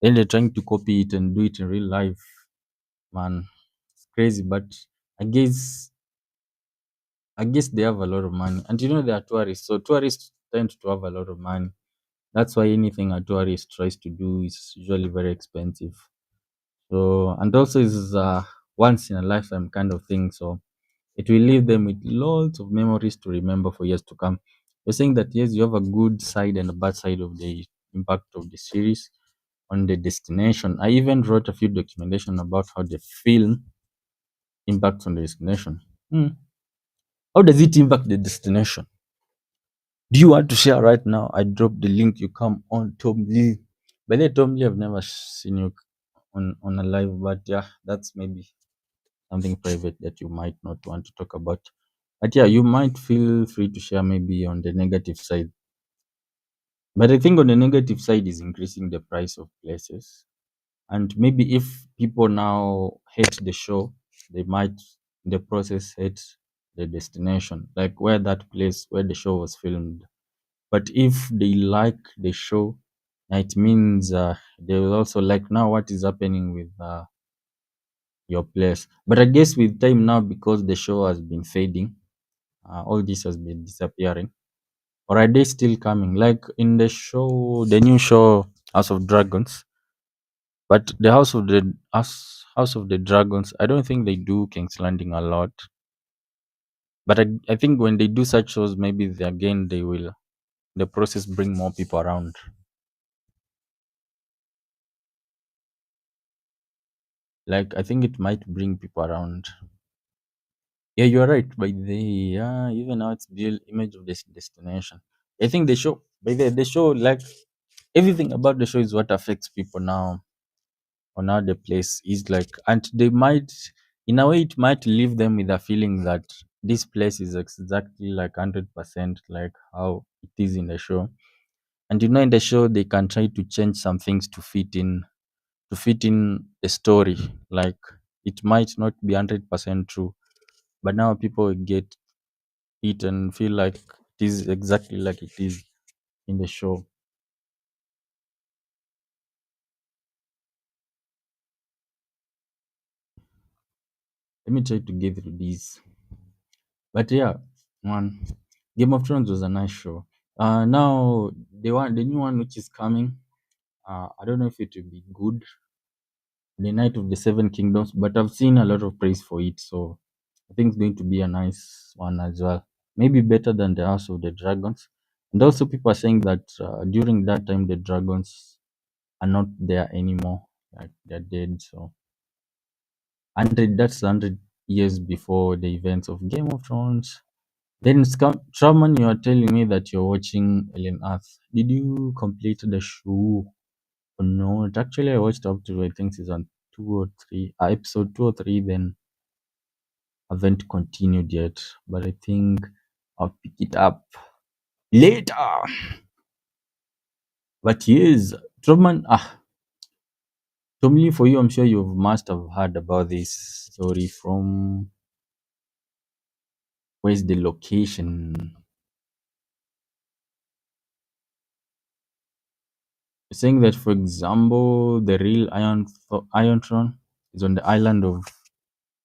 then they're trying to copy it and do it in real life. Man, it's crazy. But I guess I guess they have a lot of money. And you know they are tourists. So tourists tend to have a lot of money. That's why anything a tourist tries to do is usually very expensive. So and also is once in a lifetime kind of thing. So it will leave them with lots of memories to remember for years to come. You're saying that yes, you have a good side and a bad side of the impact of the series on the destination. I even wrote a few documentation about how the film impacts on the destination. Hmm. How does it impact the destination? Do you want to share right now? I dropped the link. You come on Tom Lee. By the way, Tom Lee, I've never seen you on a live, but yeah, that's maybe something private that you might not want to talk about. But yeah, you might feel free to share maybe on the negative side. But I think on the negative side is increasing the price of places. And maybe if people now hate the show, they might in the process hate the destination, like where that place where the show was filmed. But if they like the show, it means they will also like now what is happening with your place. But I guess with time now, because the show has been fading, all this has been disappearing. Or are they still coming? Like in the show, the new show House of Dragons. But the House of the Dragons, I don't think they do King's Landing a lot. But I think when they do such shows, maybe again they will the process bring more people around. Like I think it might bring people around. Yeah, you're right. By the yeah, even now it's build image of this destination. I think the show by the show like everything about the show is what affects people now on how the place is like, and they might in a way it might leave them with a feeling that this place is exactly like 100% like how it is in the show. And you know, in the show they can try to change some things to fit in the story. Like it might not be 100% true, but now people get it and feel like it is exactly like it is in the show. Let me try to get through this. But yeah, one Game of Thrones was a nice show. Now the new one which is coming. I don't know if it will be good. The Night of the Seven Kingdoms, but I've seen a lot of praise for it, so I think it's going to be a nice one as well. Maybe better than the House of the Dragons. And also, people are saying that during that time the dragons are not there anymore, like they're dead. So 100 years before the events of Game of Thrones. Then Traman, you are telling me that you're watching Alien Earth. Did you complete the show? Or not? Actually, I watched up to I think season 2 or 3, episode 2 or 3. Then haven't continued yet, but I think I'll pick it up later. But yes, Traman, Tommy, for you, I'm sure you must have heard about this story from where's the location? Saying that, for example, the real Iron Throne is on the island of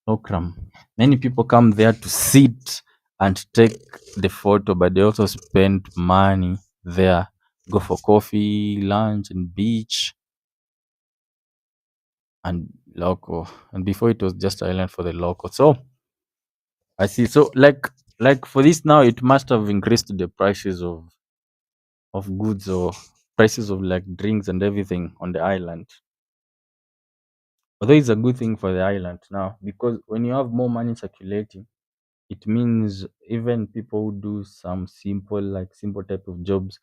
Okram. Many people come there to sit and take the photo, but they also spend money there, go for coffee, lunch, and beach and local. And before it was just island for the local. So I see. So like for this now, it must have increased the prices of goods or prices of like drinks and everything on the island. Although it's a good thing for the island now because when you have more money circulating, it means even people who do some simple type of jobs,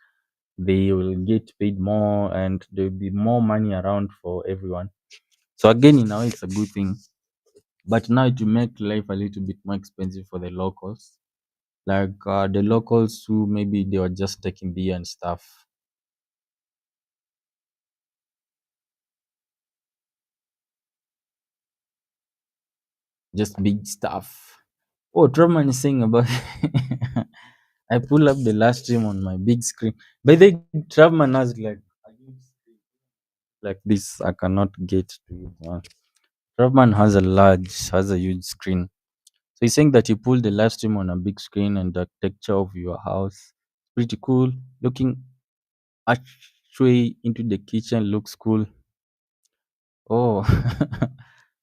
they will get paid more and there'll be more money around for everyone. So again, in a way, it's a good thing. But now to make life a little bit more expensive for the locals, like the locals who maybe they were just taking beer and stuff. Just big stuff. Oh, Truman is saying about. I pull up the last stream on my big screen. But the Truman has a huge screen like this. I cannot get to it. Truman has a huge screen. So he's saying that you pull the live stream on a big screen and the texture of your house. Pretty cool. Looking actually into the kitchen looks cool. Oh,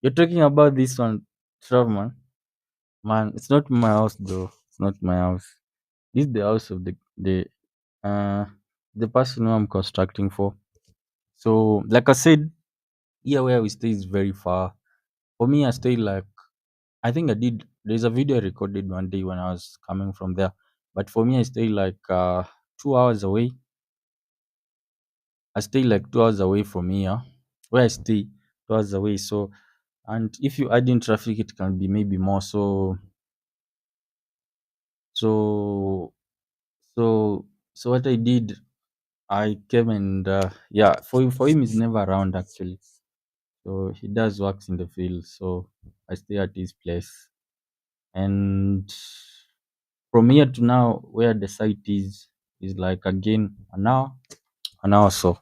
you're talking about this one, Truman. Man, it's not my house though. It's not my house. This is the house of uh the person who I'm constructing for. So like I said, here where we stay is very far. For me, I stay like I think I did there's a video I recorded one day when I was coming from there. But for me I stay like 2 hours away. I stay like 2 hours away from here. Where I stay, 2 hours away. So and if you add in traffic it can be maybe more. So so so what I did I came and yeah, for him he's never around actually. So he does works in the field. So I stay at his place. And from here to now where the site is like again an hour so.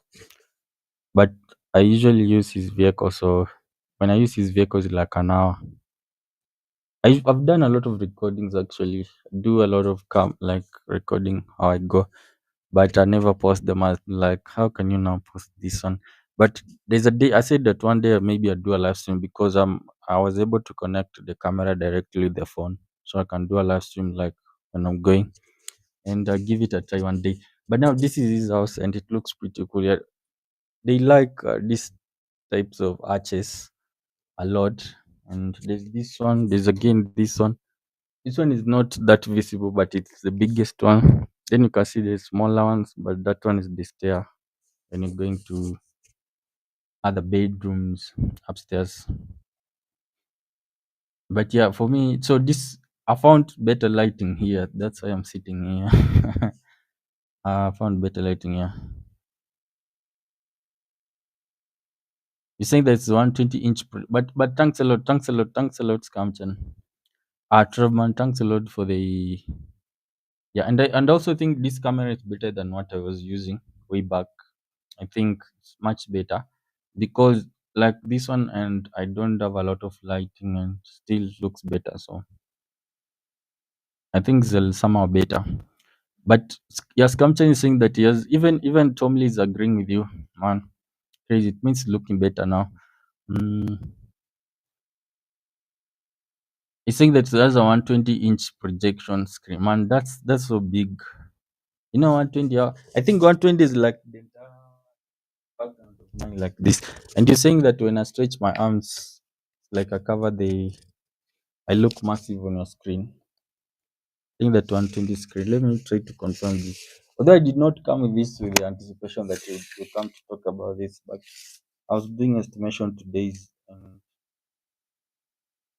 But I usually use his vehicle. So when I use his vehicle it's like an hour. I've done a lot of recordings actually. Do a lot of like recording how I go. But I never post them as like how can you now post this one? But there's a day I said that one day maybe I'll do a live stream because I was able to connect the camera directly with the phone. So I can do a live stream like when I'm going and give it a try one day. But now this is his house and it looks pretty cool. Yeah, they like these types of arches a lot. And there's this one. There's again this one. This one is not that visible, but it's the biggest one. Then you can see the smaller ones, but that one is the stair when you're going to other bedrooms upstairs. But yeah, for me, so this I found better lighting here. That's why I'm sitting here. I found better lighting here. You're saying that it's 120-inch, but thanks a lot, Scamchan. Trevman, thanks a lot for the yeah, and I also think this camera is better than what I was using way back. I think it's much better because like this one, and I don't have a lot of lighting, and still looks better. So I think it's somehow better. But yes, Scamchan is saying that yes, even Tom Lee is agreeing with you, man. Crazy, it means looking better now. Mm. He's saying that there's a 120-inch projection screen. Man, that's so big. You know, 120. I think 120 is like the entire background of mine, like this. And you're saying that when I stretch my arms, like I cover I look massive on your screen. I think that 120 screen. Let me try to confirm this. Although I did not come with this with the anticipation that you come to talk about this, but I was doing estimation today.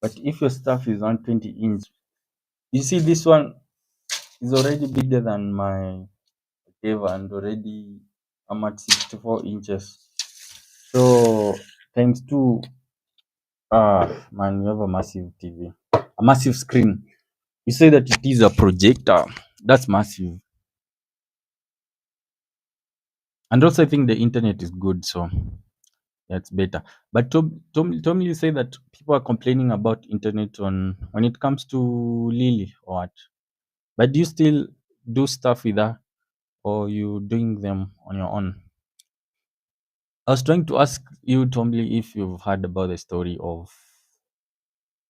But if your stuff is 120-inch, you see this one is already bigger than my cave and already I'm at 64 inches. So times two, man, you have a massive TV, a massive screen. You say that it is a projector. That's massive. And also, I think the internet is good, so that's better. But Tom, you say that people are complaining about internet on when it comes to Lily or what? But do you still do stuff with her, or you doing them on your own? I was trying to ask you, Tomly, if you've heard about the story of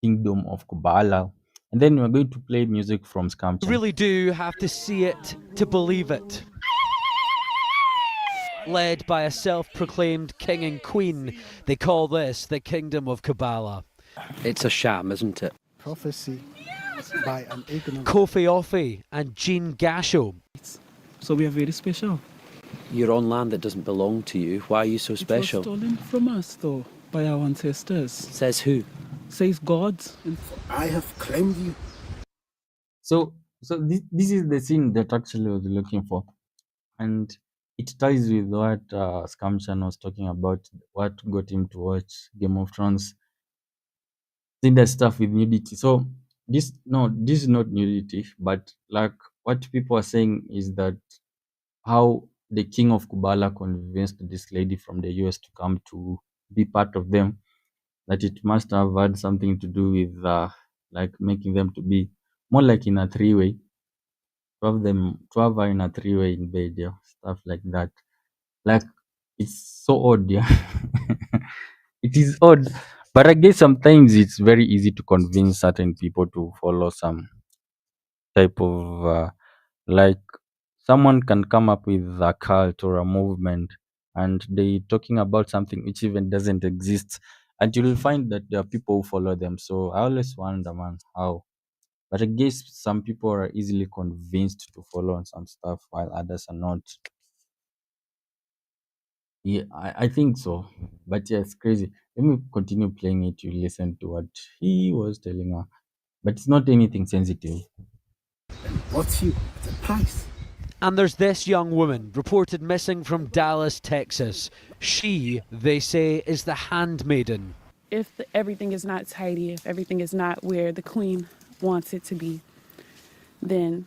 Kingdom of Kubala, and then we're going to play music from You Scamchan. really do have to see it to believe it. Led by a self-proclaimed king and queen, they call this the Kingdom of Kubala. It's a sham, isn't it? Prophecy by an ignorant. Kofi Offey and Jean Gasho. So we are very special. You're on land that doesn't belong to you. Why are you so special? It was stolen from us, though, by our ancestors. Says who? Says God. I have claimed you. So this is the scene that actually I was looking for, and it ties with what Scamchan was talking about, what got him to watch Game of Thrones. Seeing that stuff with nudity. So this is not nudity, but like what people are saying is that how the king of Kubala convinced this lady from the US to come to be part of them, that it must have had something to do with like making them to be more like in a three-way, to have her in a three-way in bed, yeah, stuff like that. Like it's so odd, yeah. It is odd, but I guess sometimes it's very easy to convince certain people to follow some type of like someone can come up with a cult or a movement, and they talking about something which even doesn't exist, and you'll find that there are people who follow them. So I always wonder, man, how. But I guess some people are easily convinced to follow on some stuff while others are not. Yeah, I think so. But yeah, it's crazy. Let me continue playing it. You listen to what he was telling her. But it's not anything sensitive. Bought you at a price. And there's this young woman reported missing from Dallas, Texas. She, they say, is the handmaiden. If everything is not tidy, if everything is not where the queen wants it to be, then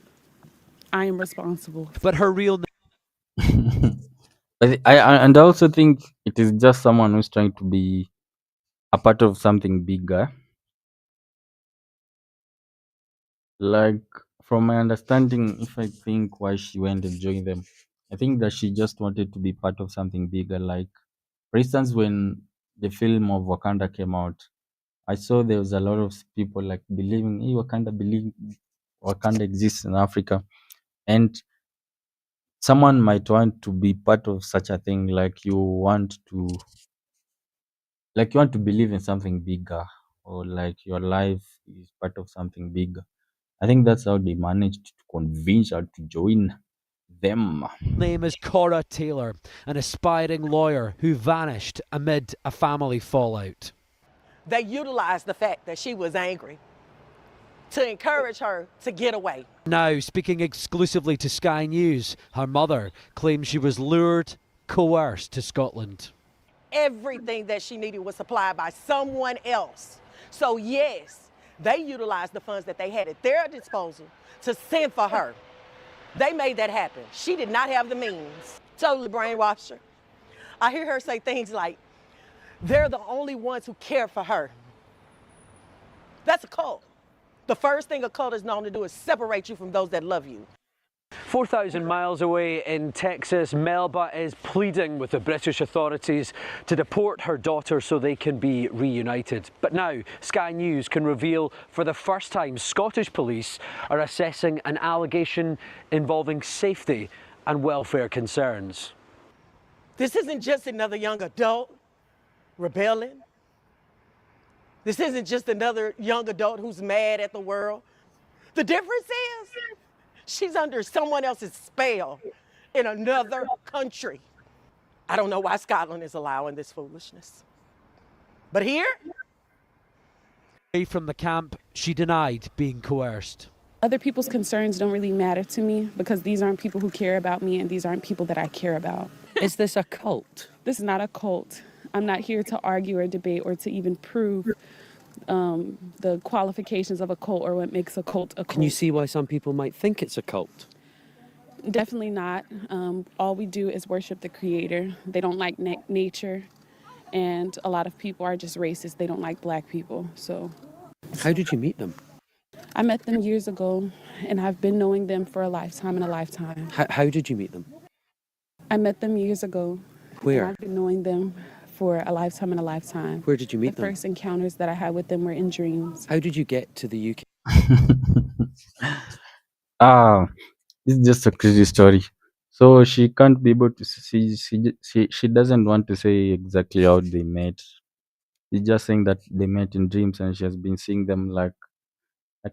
I am responsible. But her real And I also think it is just someone who's trying to be a part of something bigger. Like from my understanding, if I think why she went and joined them, I think that she just wanted to be part of something bigger. Like for instance, when the film of Wakanda came out, I saw there was a lot of people like believing, hey, Wakanda exists in Africa, and someone might want to be part of such a thing. Like you want to believe in something bigger, or like your life is part of something bigger. I think that's how they managed to convince her to join them. name is Cora Taylor, an aspiring lawyer who vanished amid a family fallout. They utilized the fact that she was angry to encourage her to get away. Now, speaking exclusively to Sky News, her mother claims she was lured, coerced to Scotland. Everything that she needed was supplied by someone else. So yes, they utilized the funds that they had at their disposal to send for her. They made that happen. She did not have the means. Totally brainwashed her. I hear her say things like, they're the only ones who care for her. That's a cult. The first thing a cult is known to do is separate you from those that love you. 4,000 miles away in Texas, Melba is pleading with the British authorities to deport her daughter so they can be reunited. But now, Sky News can reveal for the first time Scottish police are assessing an allegation involving safety and welfare concerns. This isn't just another young adult rebelling. This isn't just another young adult who's mad at the world. The difference is she's under someone else's spell in another country. I don't know why Scotland is allowing this foolishness. But here, Away from the camp, she denied being coerced. Other people's concerns don't really matter to me because these aren't people who care about me and these aren't people that I care about. Is this a cult? This is not a cult. I'm not here to argue or debate or to even prove the qualifications of a cult or what makes a cult a cult. Can you see why some people might think it's a cult? Definitely not. All we do is worship the Creator. They don't like nature, and a lot of people are just racist. They don't like black people. So, how did you meet them? I met them years ago, and I've been knowing them for a lifetime and a lifetime. How did you meet them? I met them years ago, and Where? I've been knowing them for a lifetime and a lifetime. Where did you The meet them? first encounters that I had with them were in dreams. How did you get to the UK? Ah, this is just a crazy story. So she can't be able to see. She doesn't want to say exactly how they met. She's just saying that they met in dreams, and she has been seeing them like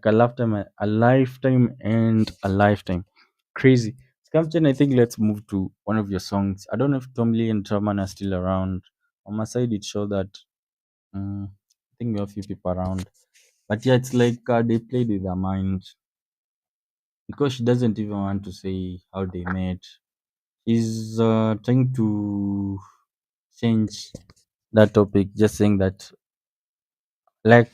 a lifetime and a lifetime. Crazy. Scamchen, I think let's move to one of your songs. I don't know if Tom Lee and Truman are still around. On my side, it showed that I think we have a few people around. But yeah, it's like they played with their mind because she doesn't even want to say how they met. She's trying to change that topic, just saying that like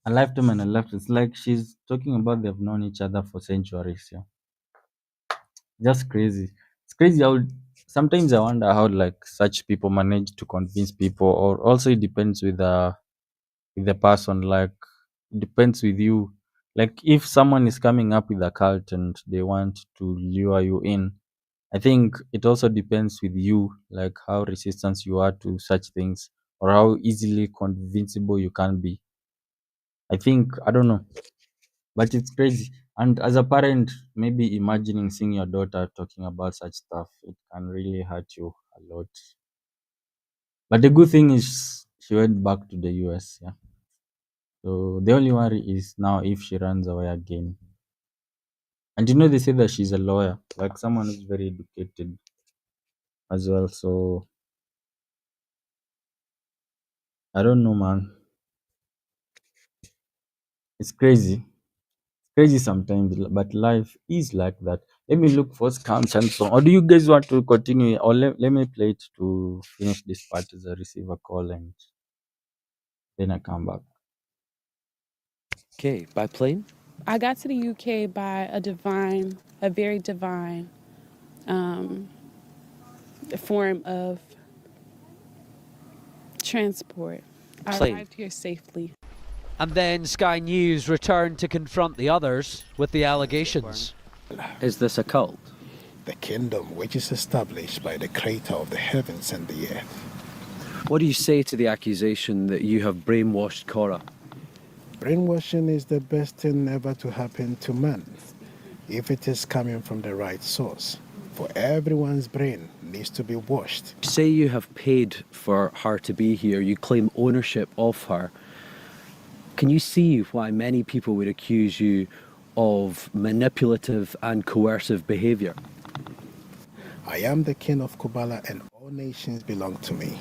a lifetime and a lifetime. It's like she's talking about they've known each other for centuries. Yeah, just crazy. It's crazy how sometimes I wonder how like such people manage to convince people, or also it depends with the person. Like it depends with you. Like if someone is coming up with a cult and they want to lure you in, I think it also depends with you, like how resistant you are to such things, or how easily convincible you can be. I think I don't know, but it's crazy. And as a parent, maybe imagining seeing your daughter talking about such stuff, it can really hurt you a lot. But the good thing is she went back to the US. Yeah. So the only worry is now if she runs away again. And you know they say that she's a lawyer, like someone who's very educated as well. So I don't know, man. It's crazy sometimes, but life is like that. Let me look for scams and so on. Or do you guys want to continue? Or let me play it to finish this part as I receive a call and then I come back. Okay, by plane? I got to the UK by a very divine form of transport. I Plane. arrived here safely. And then Sky News returned to confront the others with the allegations. Is this a cult? The kingdom which is established by the creator of the heavens and the earth. What do you say to the accusation that you have brainwashed Cora? Brainwashing is the best thing ever to happen to man, if it is coming from the right source. For everyone's brain needs to be washed. You say you have paid for her to be here, you claim ownership of her. Can you see why many people would accuse you of manipulative and coercive behaviour? I am the king of Kubala and all nations belong to me.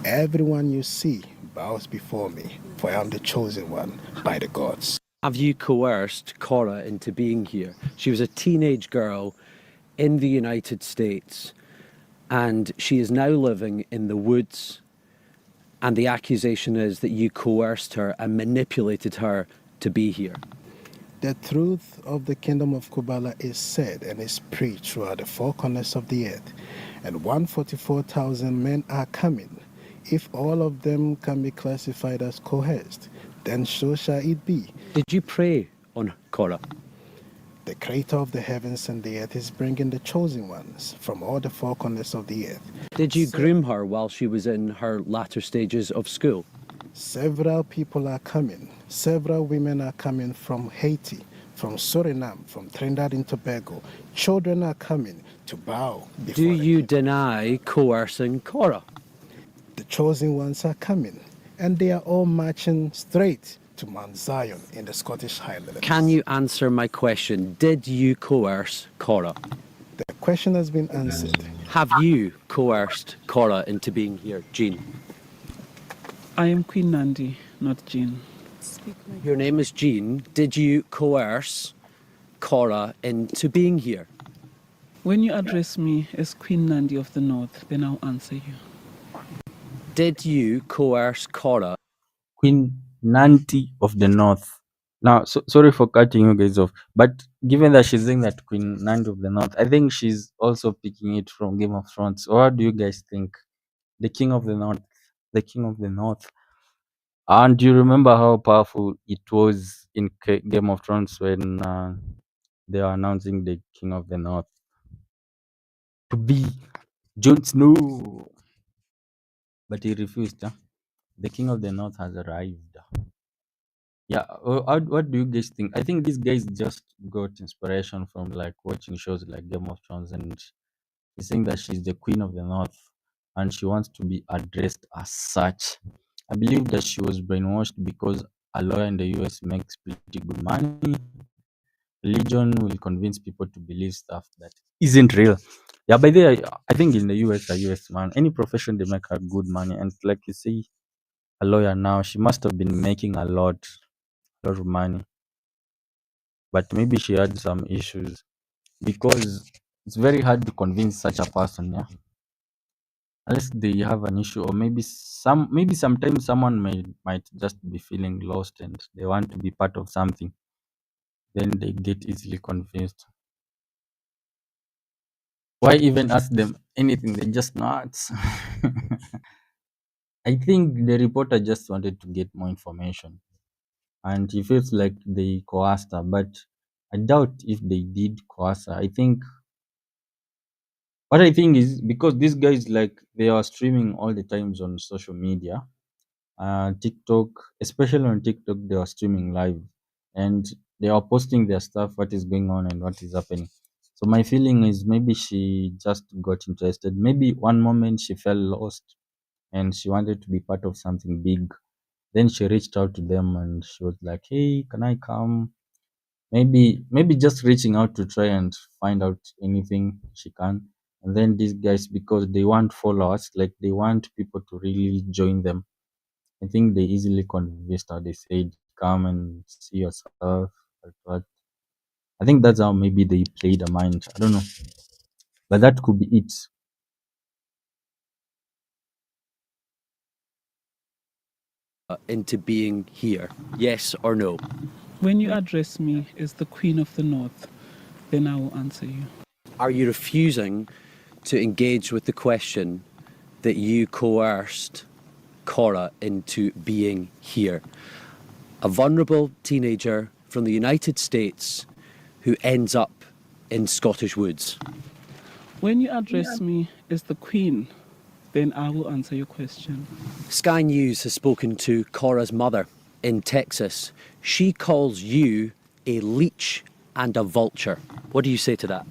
Everyone you see bows before me, for I am the chosen one by the gods. Have you coerced Cora into being here? She was a teenage girl in the United States and she is now living in the woods, and the accusation is that you coerced her and manipulated her to be here. The truth of the kingdom of Kubala is said and is preached throughout the four corners of the earth, and 144,000 men are coming. If all of them can be classified as coerced, then so shall it be. Did you prey on Cora? The creator of the heavens and the earth is bringing the chosen ones from all the four corners of the earth. Did you groom her while she was in her latter stages of school? Several people are coming. Several women are coming from Haiti, from Suriname, from Trinidad and Tobago. Children are coming to bow before Do you the king. deny coercing Cora? The chosen ones are coming, and they are all marching straight to Mount Zion in the Scottish Highlands. Can you answer my question? Did you coerce Cora? The question has been answered. Have you coerced Cora into being here, Jean? I am Queen Nandi, not Jean. Your name is Jean. Did you coerce Cora into being here? When you address me as Queen Nandi of the North, then I'll answer you. Did you coerce Cora? Queen Nanti of the North. Now, sorry for cutting you guys off, but given that she's saying that Queen Nanti of the North, I think she's also picking it from Game of Thrones. Or what do you guys think? The King of the North, the King of the North. And you remember how powerful it was in Game of Thrones when they were announcing the King of the North to be Jon Snow, but he refused. Huh? The King of the North has arrived. Yeah, what do you guys think? I think these guys just got inspiration from like watching shows like Game of Thrones, and she's saying that she's the Queen of the North, and she wants to be addressed as such. I believe that she was brainwashed because a lawyer in the US makes pretty good money. Religion will convince people to believe stuff that isn't real. Yeah, by the way, I think in the US man, any profession they make a good money, and like you see, a lawyer now, she must have been making lot of money, but maybe she had some issues because it's very hard to convince such a person. Yeah, unless they have an issue, or maybe sometimes someone might just be feeling lost and they want to be part of something, then they get easily convinced. Why even ask them anything? They're just nuts. I think the reporter just wanted to get more information, and he feels like they coerced her, but I doubt if they did coerce her. What I think is because these guys, like, they are streaming all the times on social media, TikTok, especially on TikTok, they are streaming live, and they are posting their stuff, what is going on and what is happening. So my feeling is maybe she just got interested. Maybe one moment she felt lost and she wanted to be part of something big. Then she reached out to them and she was like, "Hey, can I come?" Maybe just reaching out to try and find out anything she can. And then these guys, because they want followers, like they want people to really join them, I think they easily convinced her. They said, "Come and see yourself." But I think that's how maybe they played the mind. I don't know, but that could be it. Into being here? Yes or no? When you address me as the Queen of the North, then I will answer you. Are you refusing to engage with the question that you coerced Cora into being here? A vulnerable teenager from the United States who ends up in Scottish woods. When you address me as the Queen, then I will answer your question. Sky News has spoken to Cora's mother in Texas. She calls you a leech and a vulture. What do you say to that?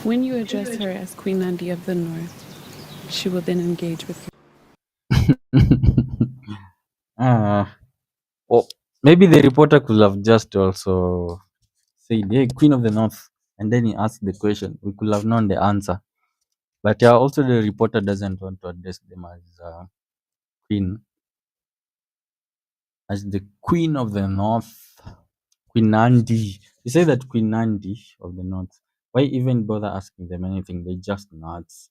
When you address her as Queen Nandi of the North, she will then engage with you. Ah, or maybe the reporter could have just also said, "Hey, Queen of the North," and then he asked the question. We could have known the answer. But yeah, also the reporter doesn't want to address them as queen, as the Queen of the North, Queen Nandi. You say that Queen Nandi of the North. Why even bother asking them anything? They just nuts.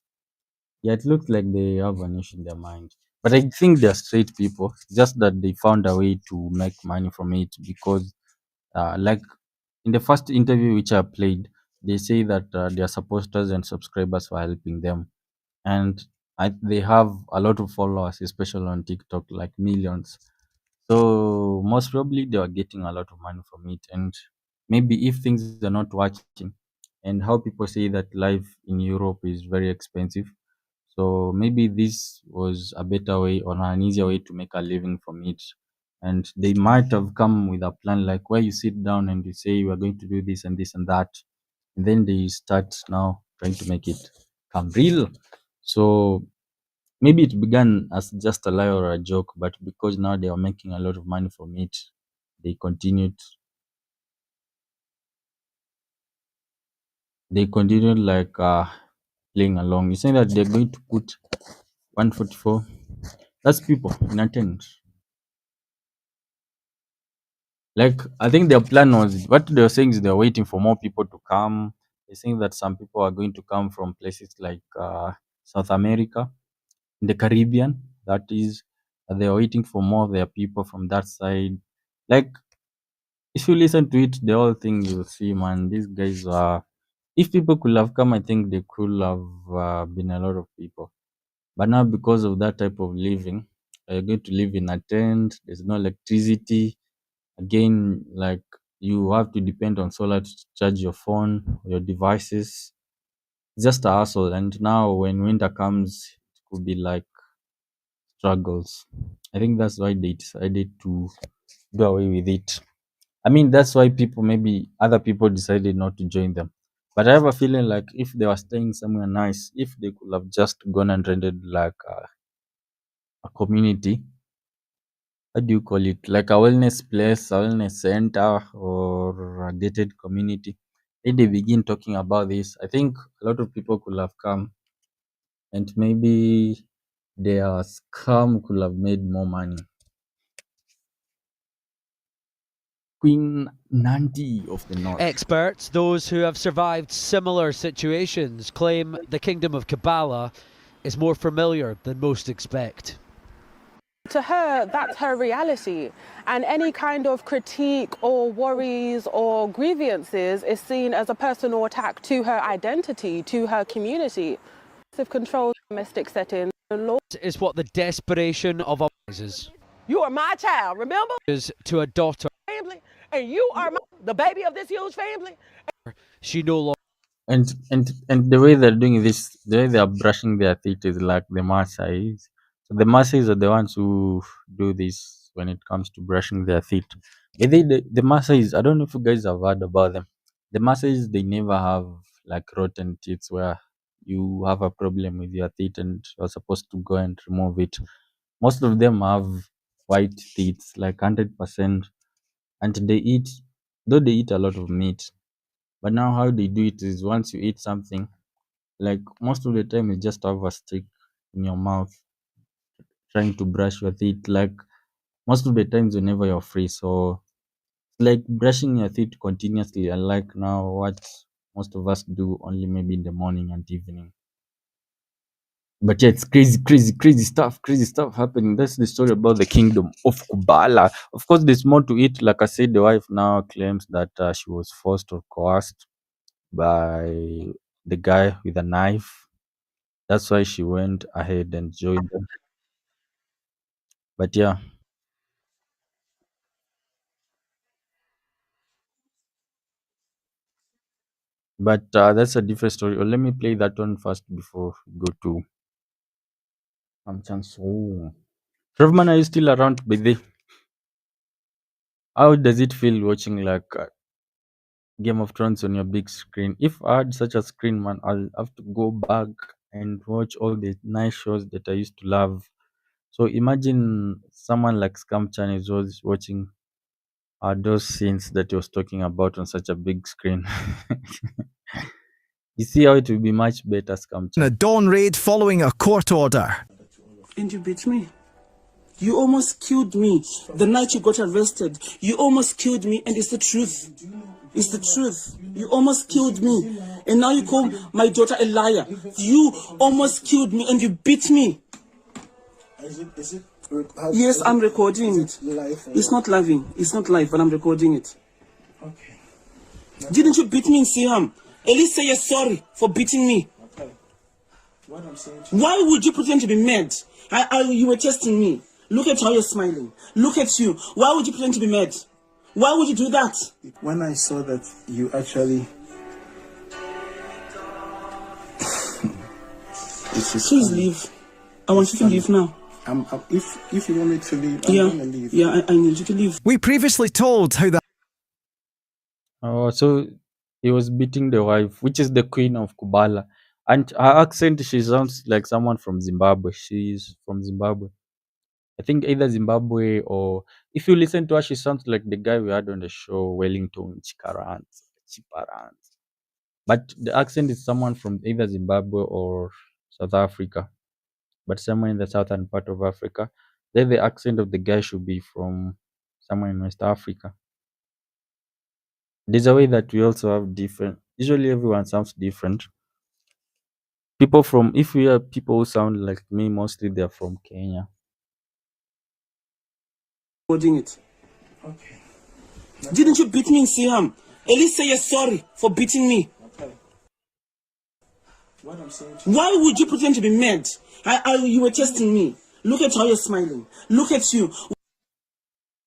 Yeah, it looks like they have an issue in their mind. But I think they're straight people, just that they found a way to make money from it because, like in the first interview which I played, they say that their supporters and subscribers were helping them, and they have a lot of followers, especially on TikTok, like millions. So most probably they are getting a lot of money from it, and maybe if things are not working, and how people say that life in Europe is very expensive, so maybe this was a better way or an easier way to make a living from it. And they might have come with a plan like where you sit down and you say you are going to do this and this and that. And then they start now trying to make it come real. So maybe it began as just a lie or a joke, but because now they are making a lot of money from it, they continued like playing along. You saying that they're going to put 144. That's people in attendance. Like I think their plan was what they're saying is they're waiting for more people to come. They're saying that some people are going to come from places like South America, in the Caribbean. That is, they're waiting for more of their people from that side. Like if you listen to it, the whole thing you'll see, man. These guys are. If people could have come, I think they could have been a lot of people. But now, because of that type of living, you're going to live in a tent. There's no electricity. Again, like you have to depend on solar to charge your phone, your devices. It's just a hassle. And now, when winter comes, it could be like struggles. I think that's why they decided to do away with it. I mean, that's why people, maybe other people decided not to join them. But I have a feeling like if they were staying somewhere nice, if they could have just gone and rented like a community, what do you call it? Like a wellness place, a wellness center, or a gated community. If they begin talking about this, I think a lot of people could have come and maybe their scam could have made more money. Queen Nandi of the North. Experts, those who have survived similar situations, claim the kingdom of Kubala is more familiar than most expect. To her, that's her reality. And any kind of critique or worries or grievances is seen as a personal attack to her identity, to her community. If control domestic setting, the law Is what the desperation of is You are my child, remember? to a daughter Family, and you are the baby of this huge family. she no longer. And the way they're doing this, the way they are brushing their teeth is like the Maasais. So the Maasais are the ones who do this when it comes to brushing their teeth. The Maasais, I don't know if you guys have heard about them. The Maasais, they never have like rotten teeth where you have a problem with your teeth and you're supposed to go and remove it. Most of them have white teeth, like 100%, and they eat, though they eat a lot of meat. But now how they do it is once you eat something, like most of the time you just have a stick in your mouth trying to brush your teeth. Like most of the times whenever you're free. So like brushing your teeth continuously, unlike now what most of us do only maybe in the morning and evening. But yeah, it's crazy stuff happening. That's the story about the kingdom of Kubala. Of course, there's more to it. Like I said, the wife now claims that she was forced or coerced by the guy with a knife. That's why she went ahead and joined them. But yeah, but that's a different story. Or let me play that one first before we go to Chanso. Trevman, are you still around? By the how does it feel watching like Game of Thrones on your big screen? If I had such a screen, man, I'll have to go back and watch all the nice shows that I used to love. So imagine someone like Scam Chan is always watching those scenes that he was talking about on such a big screen. You see how it will be much better, Scam In a Chan. dawn raid following a court order. And you beat me. You almost killed me the night you got arrested. You almost killed me, and it's the truth. It's the truth. You almost killed me. And now you call my daughter a liar. You almost killed me, and you beat me. Yes, I'm recording it. It's not live. It's not live, but I'm recording it. Okay. Didn't you beat me in Siam? At least say you're sorry for beating me. Okay. What I'm saying to you. Why would you pretend to be mad? You were testing me. Look at how you're smiling. Look at you. Why would you pretend to be mad? Why would you do that? When I saw that you actually... Please leave. I want you to leave now. If you want me to leave, I'm Yeah, going to leave. yeah, I need you to leave. We previously told how the Oh, so he was beating the wife, which is the queen of Kubala. And her accent, she sounds like someone from Zimbabwe. She's from Zimbabwe. I think either Zimbabwe or if you listen to her, she sounds like the guy we had on the show, Wellington Chiparans. But the accent is someone from either Zimbabwe or South Africa, but somewhere in the southern part of Africa. Then the accent of the guy should be from somewhere in West Africa. There's a way that we also have different. Usually, everyone sounds different. People from, if we have people who sound like me, mostly they're from Kenya. Recording it. Okay. Didn't you beat me in Siam? At least say you're sorry for beating me. Okay. Why would you pretend to be mad? You were testing me. Look at how you're smiling. Look at you.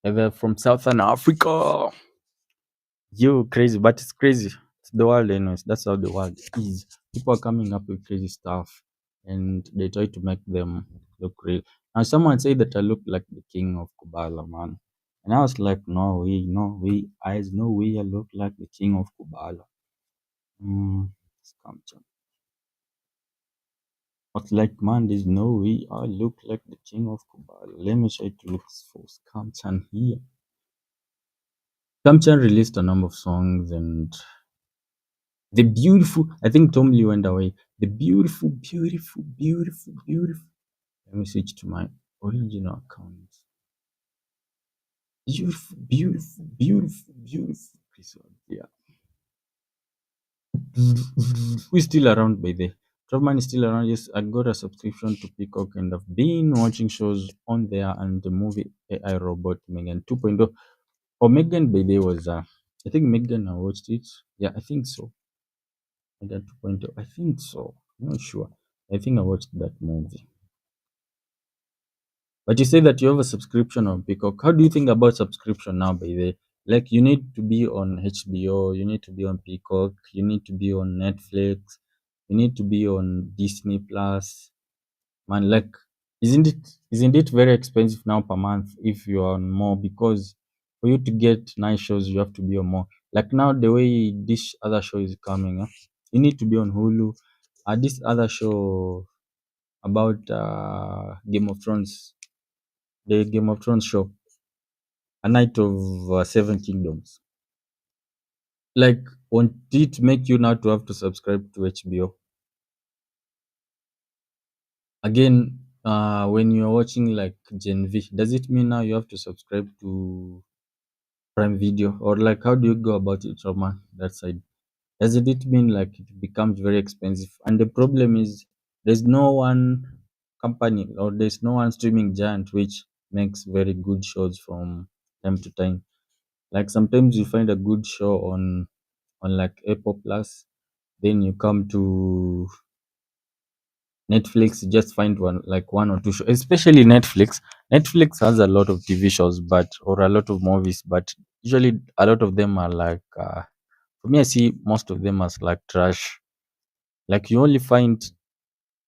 They're from Southern Africa. You crazy, but it's crazy. It's the world, anyways. That's how the world is. People are coming up with crazy stuff, and they try to make them look real. Now, someone said that I look like the king of Kubala, man, and I was like, no way, no way, eyes, no way, I look like the king of Kubala. Scam chan. I was like, man, there's no way I look like the king of Kubala. Let me try to look for Scam Chan here. Scam Chan released a number of songs and the beautiful, I think Tom Lee went away. The beautiful, beautiful, beautiful, beautiful. Let me switch to my original account. Beautiful, beautiful, beautiful, beautiful. Yeah. Who's still around by the Tropman is still around. Yes, I got a subscription to Peacock and I've been watching shows on there and the movie AI Robot Megan 2.0. Or Megan by the was I think Megan I watched it. Yeah, I think so. Megan 2.0. I think so. I'm not sure. I think I watched that movie. But you say that you have a subscription on Peacock. How do you think about subscription now, by the way? Like you need to be on HBO, you need to be on Peacock, you need to be on Netflix, you need to be on Disney Plus. Man, like isn't it very expensive now per month if you are on more? Because for you to get nice shows, you have to be on more. Like now, the way this other show is coming, you need to be on Hulu. This other show about Game of Thrones, the Game of Thrones show, A Night of Seven Kingdoms. Like, won't it make you now to have to subscribe to HBO? Again, when you're watching like Gen V, does it mean now you have to subscribe to Prime Video? Or like, how do you go about it, Roman, that side? Doesn't it mean like it becomes very expensive? And the problem is there's no one company or there's no one streaming giant which makes very good shows from time to time. Like sometimes you find a good show on like Apple Plus, then you come to Netflix, you just find one or two shows. Especially Netflix. Netflix has a lot of TV shows, but or a lot of movies, but usually a lot of them are like for me I see most of them as like trash. Like you only find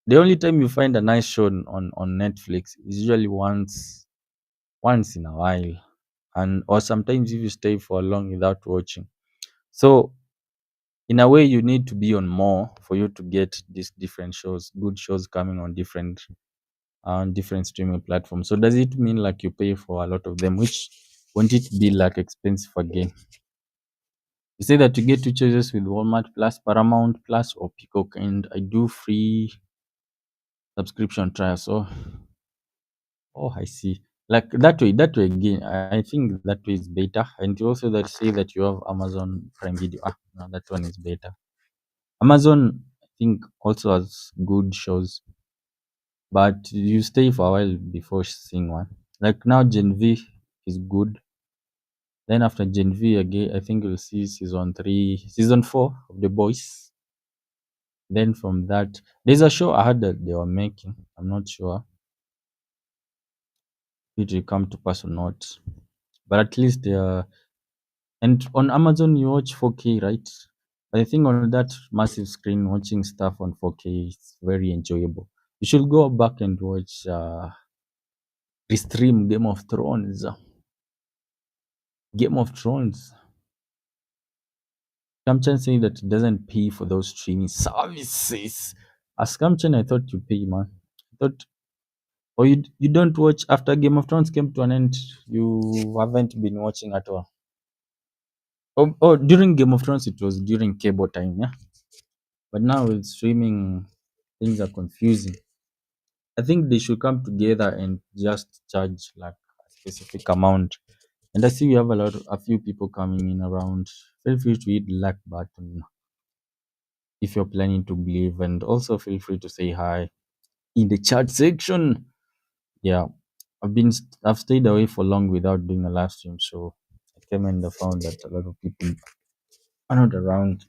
the only time you find a nice show on Netflix is usually once in a while. And or sometimes if you stay for long without watching. So in a way you need to be on more for you to get these different shows, good shows coming on different streaming platforms. So does it mean like you pay for a lot of them, which won't it be like expensive again? You say that you get two choices with Walmart Plus, Paramount Plus, or Peacock, and I do free subscription trials. So, oh, I see. Like that way again, I think that way is better. And you also that say that you have Amazon Prime Video. No, that one is better. Amazon, I think, also has good shows, but you stay for a while before seeing one. Like now, Gen V is good. Then after Gen V again, I think you'll see season 4 of The Boys. Then from that, there's a show I heard that they were making. I'm not sure if it will come to pass or not, but at least they are. And on Amazon, you watch 4K, right? But I think on that massive screen, watching stuff on 4K is very enjoyable. You should go back and watch restream Game of Thrones. Game of Thrones. Scamchan saying that it doesn't pay for those streaming services. As Scamchan, I thought you pay, man. I thought, or you don't watch after Game of Thrones came to an end. You haven't been watching at all. Oh, during Game of Thrones, it was during cable time, yeah. But now with streaming, things are confusing. I think they should come together and just charge like a specific amount. And I see we have a few people coming in around. Feel free to hit the like button if you're planning to believe, and also feel free to say hi in the chat section. Yeah, I've stayed away for long without doing a live stream, so I came and I found that a lot of people are not around.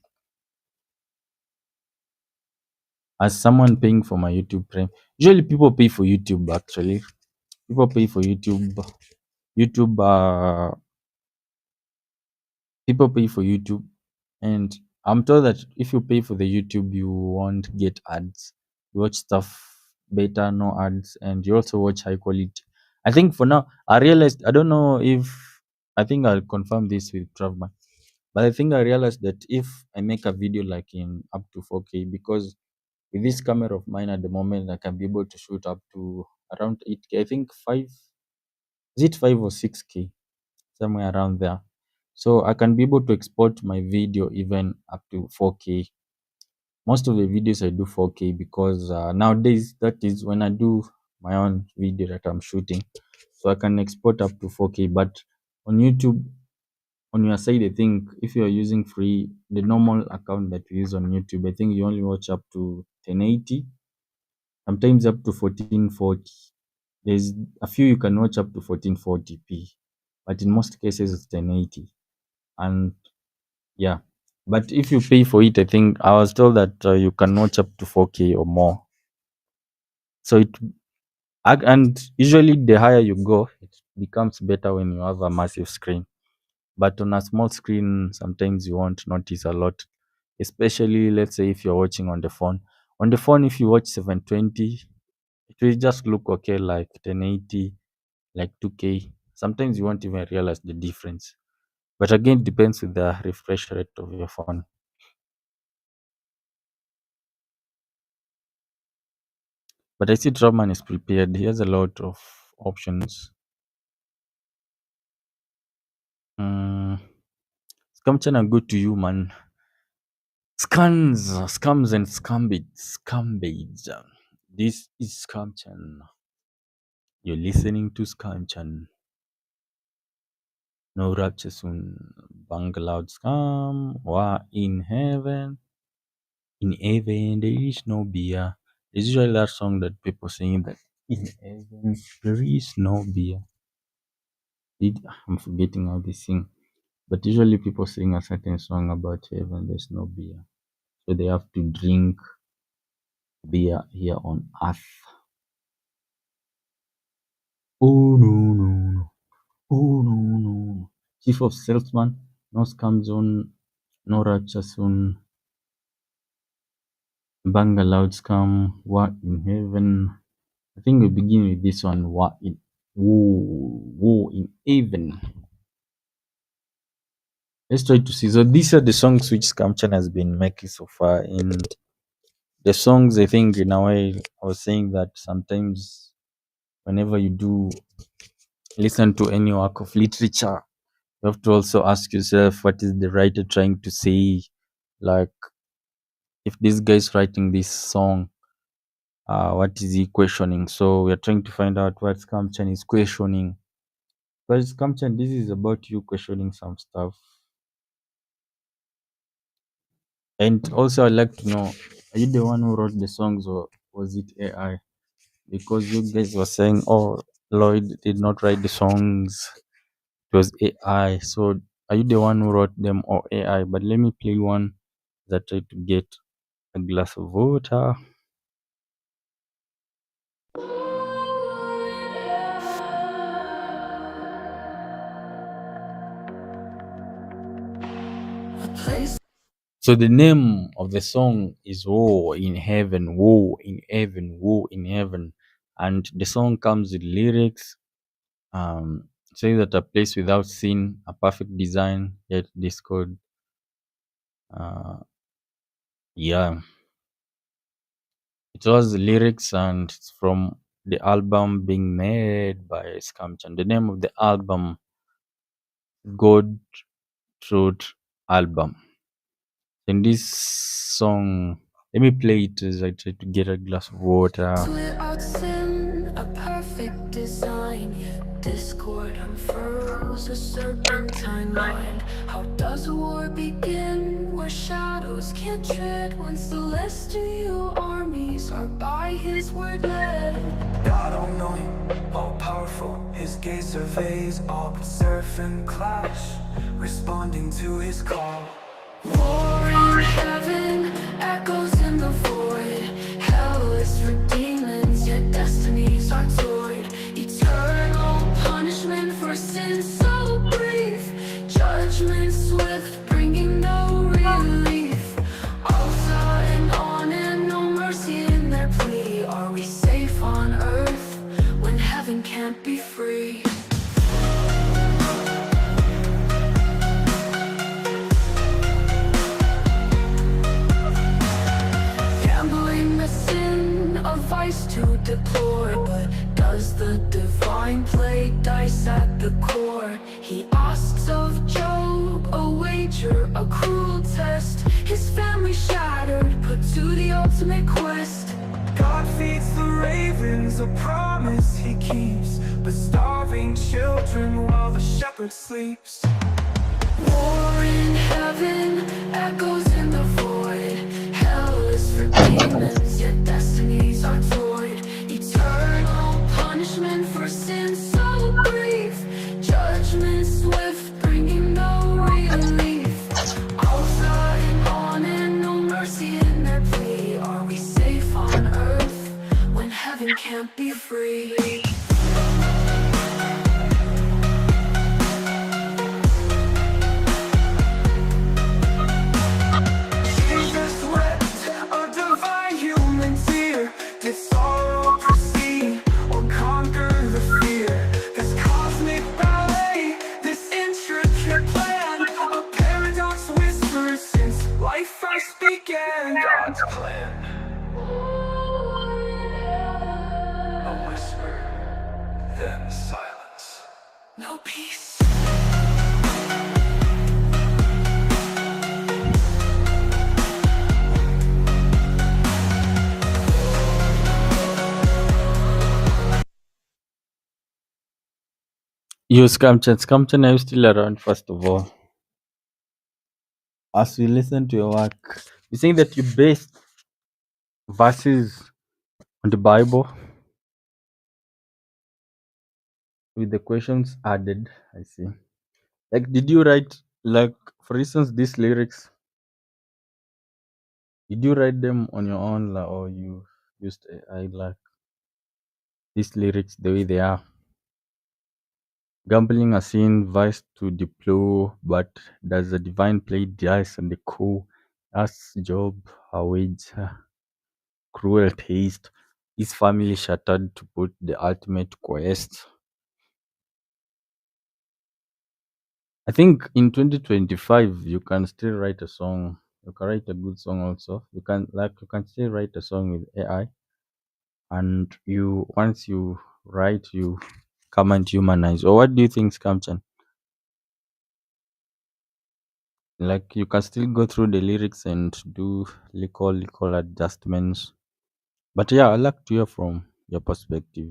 as someone paying for my YouTube Prime. Usually people pay for YouTube actually. People pay for YouTube. YouTube People pay for YouTube, and I'm told that if you pay for the YouTube you won't get ads. You watch stuff better, no ads, and you also watch high quality. I think for now I realized, I don't know if, I think I'll confirm this with Travman, but I think I realized that if I make a video like in up to 4K, because with this camera of mine at the moment I can be able to shoot up to around 8K. I think 5, is it 5 or 6K, somewhere around there. So I can be able to export my video even up to 4K. Most of the videos I do 4K because nowadays that is when I do my own video that I'm shooting. So I can export up to 4K. But on YouTube, on your side, I think if you are using free, the normal account that you use on YouTube, I think you only watch up to 1080, sometimes up to 1440. There's a few you can watch up to 1440p, but in most cases it's 1080. And yeah, but if you pay for it, I think I was told that you can watch up to 4K or more. So and usually the higher you go, it becomes better when you have a massive screen. But on a small screen, sometimes you won't notice a lot, especially let's say if you're watching on the phone. On the phone, if you watch 720, it will just look okay, like 1080, like 2K. Sometimes you won't even realize the difference. But again, it depends with the refresh rate of your phone. But I see Dropman is prepared. He has a lot of options. Scamchan, good to you, man. Scams and scambaids. This is Scamchan. You're listening to Scamchan. No rapture soon. Bang loud scam. Wa in heaven. In heaven there is no beer. It's usually that song that people sing that in heaven there is no beer. I'm forgetting how they sing. But usually people sing a certain song about heaven, there's no beer. So they have to drink beer here on earth. Oh no no no. Oh no no. Chief of salesman, no scam zone, no rapture soon. Bang a loud scam, what in heaven. I think we begin with this one, what in whoa in heaven. Let's try to see. So these are the songs which Scamchan has been making so far. In the songs, I think in a way I was saying that sometimes whenever you do listen to any work of literature, you have to also ask yourself, what is the writer trying to say? Like, if this guy is writing this song, what is he questioning? So we are trying to find out what Scamchan is questioning. But Scamchan, this is about you questioning some stuff. And also, I'd like to know, are you the one who wrote the songs or was it AI? Because you guys were saying, oh, Lloyd did not write the songs, it was AI. So are you the one who wrote them or AI? But let me play one that tried to get a glass of water. So the name of the song is Woe in Heaven, Woe in Heaven, Woe in Heaven. And the song comes with lyrics saying that a place without sin, a perfect design, yet discord. Yeah. It was the lyrics and it's from the album being made by Scamchan. The name of the album, God Truth Album. In this song, let me play it as I try to get a glass of water. Without sin, a perfect design, yet discord unfurls a serpentine mind. How does a war begin where shadows can't tread when celestial armies are by his word led? God all-knowing, all-powerful, his gaze surveys all but surf and clash, responding to his call. War in heaven echoes in the void. is for demons, yet destinies are torn. Eternal punishment for sins so brief. Judgment swift, bringing no relief. Alta and on and no mercy in their plea. Are we safe on earth when heaven can't be free? Gambling a sin, a vice to deplore, but does the divine play dice at the core? He asks of Job a wager, a cruel test. His family shattered, put to the ultimate quest. God feeds the ravens, a promise he keeps, but starving children while the shepherd sleeps. War in heaven, echoes in the void. Hell is for demons, yet destinies are void. Eternal punishment for sin so brief. Judgment swift, bringing no relief. Alpha and on and no mercy in their plea. Are we safe on earth when heaven can't be free? Jesus wept a divine human tear. Did sorrow proceed or conquer the fear? This cosmic ballet, this intricate plan, a paradox whispers since life first began. God's plan. A whisper, then silence. No peace. You Scamchan, are you still around first of all? As we listen to your work, you saying that you based verses on the Bible with the questions added. I see. Like, did you write, like, for instance, these lyrics? Did you write them on your own, or you used AI, like these lyrics the way they are? Gambling a sin, vice to deploy, but does the divine play dice on the cool? Asks Job, a wage, cruel taste. His family shattered to put the ultimate quest. I think in 2025 you can still write a song. You can write a good song also. You can still write a song with AI, and you once you write, you come and humanize. Or what do you think, Scamchan? Like, you can still go through the lyrics and do little adjustments. But yeah, I like to hear from your perspective.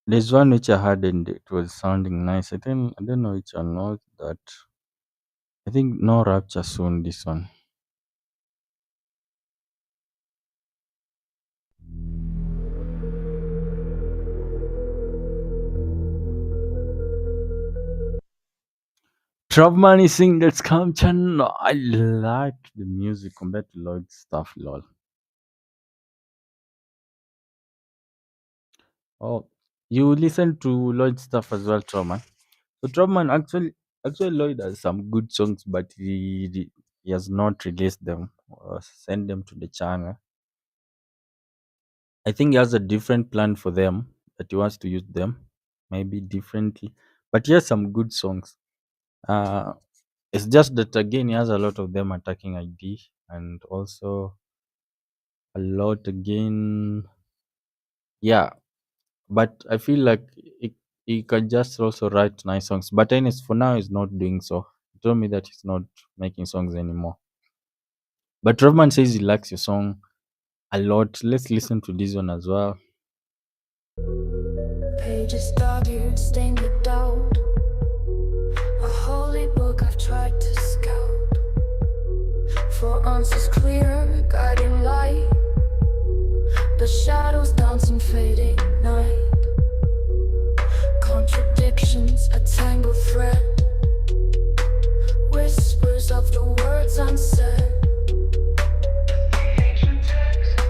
There's one which I heard and it was sounding nice. I don't know which one was that. I think no rapture soon. This one. Trauma is saying that's Scamchan. I like the music compared to Lloyd's stuff. Lol. Oh, you listen to Lloyd's stuff as well, Trauma. So Trauma actually Lloyd has some good songs, but he has not released them or sent them to the channel. I think he has a different plan for them that he wants to use them, maybe differently. But he has some good songs. Uh, it's just that again he has a lot of them attacking ID and also a lot again. Yeah, but I feel like he can just also write nice songs. But anyways, for now he's not doing so. He told me that he's not making songs anymore. But Rodman says he likes your song a lot. Let's listen to this one as well. Pages dog-eared, stained with doubt. A holy book I've tried to scout for answers clear, guiding light. But shadows dancing, fading night. Contradictions, a tangled thread. Whispers of the words unsaid. Ancient text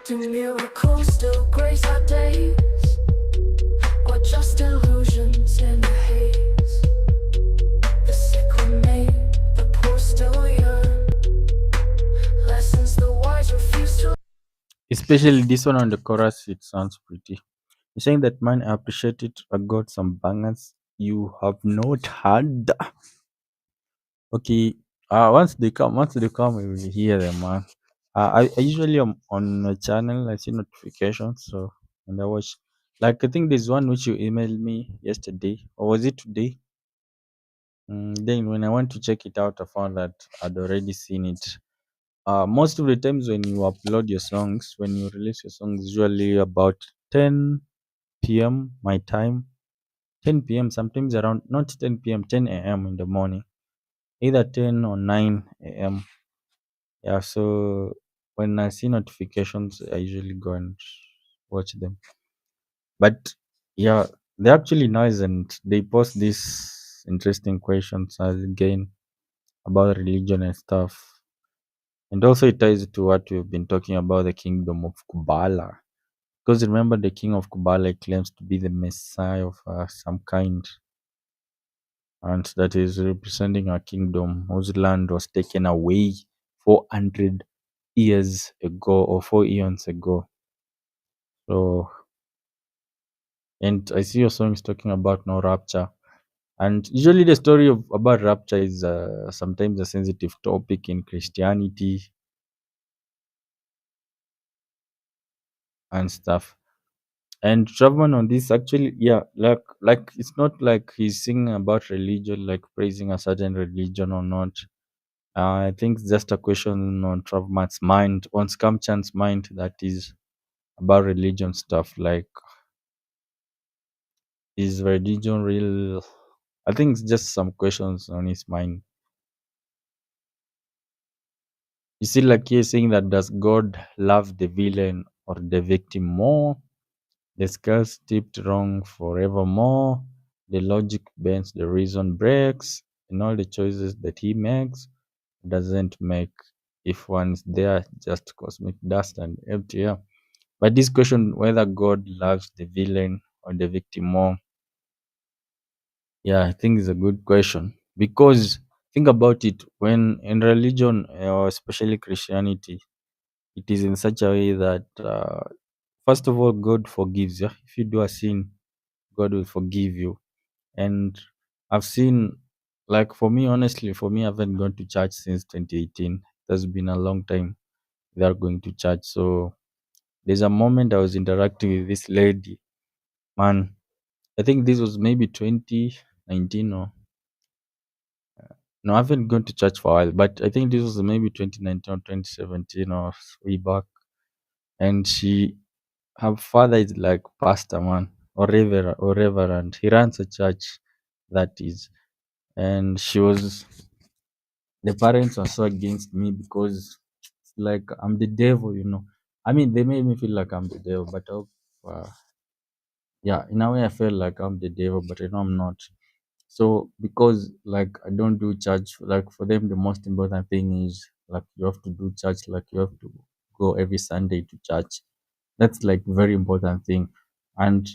Do miracles still grace our days? Or just illusions in the haze? The sick remain, the poor still yearn. Lessons the wise refuse to. Especially this one on the chorus, it sounds pretty. You're saying that, man, I appreciate it. I got some bangers you have not had. Okay. Once they come, we will hear them, man. I usually am on a channel. I see notifications, so and I watch. Like I think there's one which you emailed me yesterday, or was it today? Then when I went to check it out, I found that I'd already seen it. Most of the times when you upload your songs, when you release your songs, usually about 10 p.m. my time, 10 p.m. sometimes around not 10 p.m. 10 a.m. in the morning, either 10 or 9 a.m. Yeah, so when I see notifications, I usually go and watch them. But yeah, they're actually nice and they post these interesting questions again about religion and stuff. And also it ties to what we've been talking about, the kingdom of Kubala. Because remember, the king of Kubala claims to be the messiah of some kind, and that is representing a kingdom whose land was taken away 400 years ago or 4 eons ago. So, and I see your song is talking about no rapture. And usually the story about rapture is sometimes a sensitive topic in Christianity and stuff. And Travan on this actually, yeah, like it's not like he's singing about religion, like praising a certain religion or not. I think it's just a question on Travman's mind, on Scamchan's mind, that is about religion stuff. Like, is religion real? I think it's just some questions on his mind. You see, like he's saying that, does God love the villain or the victim more? The scales tipped wrong forevermore. The logic bends, the reason breaks, and all the choices that he makes doesn't make. If one's there, just cosmic dust and empty air. But this question, whether God loves the villain or the victim more, yeah, I think is a good question. Because think about it, when in religion, or especially Christianity, it is in such a way that, first of all, God forgives you. If you do a sin, God will forgive you. And I've seen, like for me, honestly, for me, I haven't gone to church since 2018. That's been a long time without going to church. So there's a moment I was interacting with this lady, man. I think this was maybe 2019 or no, I haven't gone to church for a while, but I think this was maybe 2019 or 2017 or way back. And her father is like pastor, man, or reverend. He runs a church, that is. And the parents were so against me because it's like I'm the devil. I mean, they made me feel like I'm the devil, but uh, yeah, in a way, I felt like I'm the devil, but I know I'm not. So because like I don't do church, like for them, the most important thing is like you have to do church, like you have to go every Sunday to church. That's like very important thing. And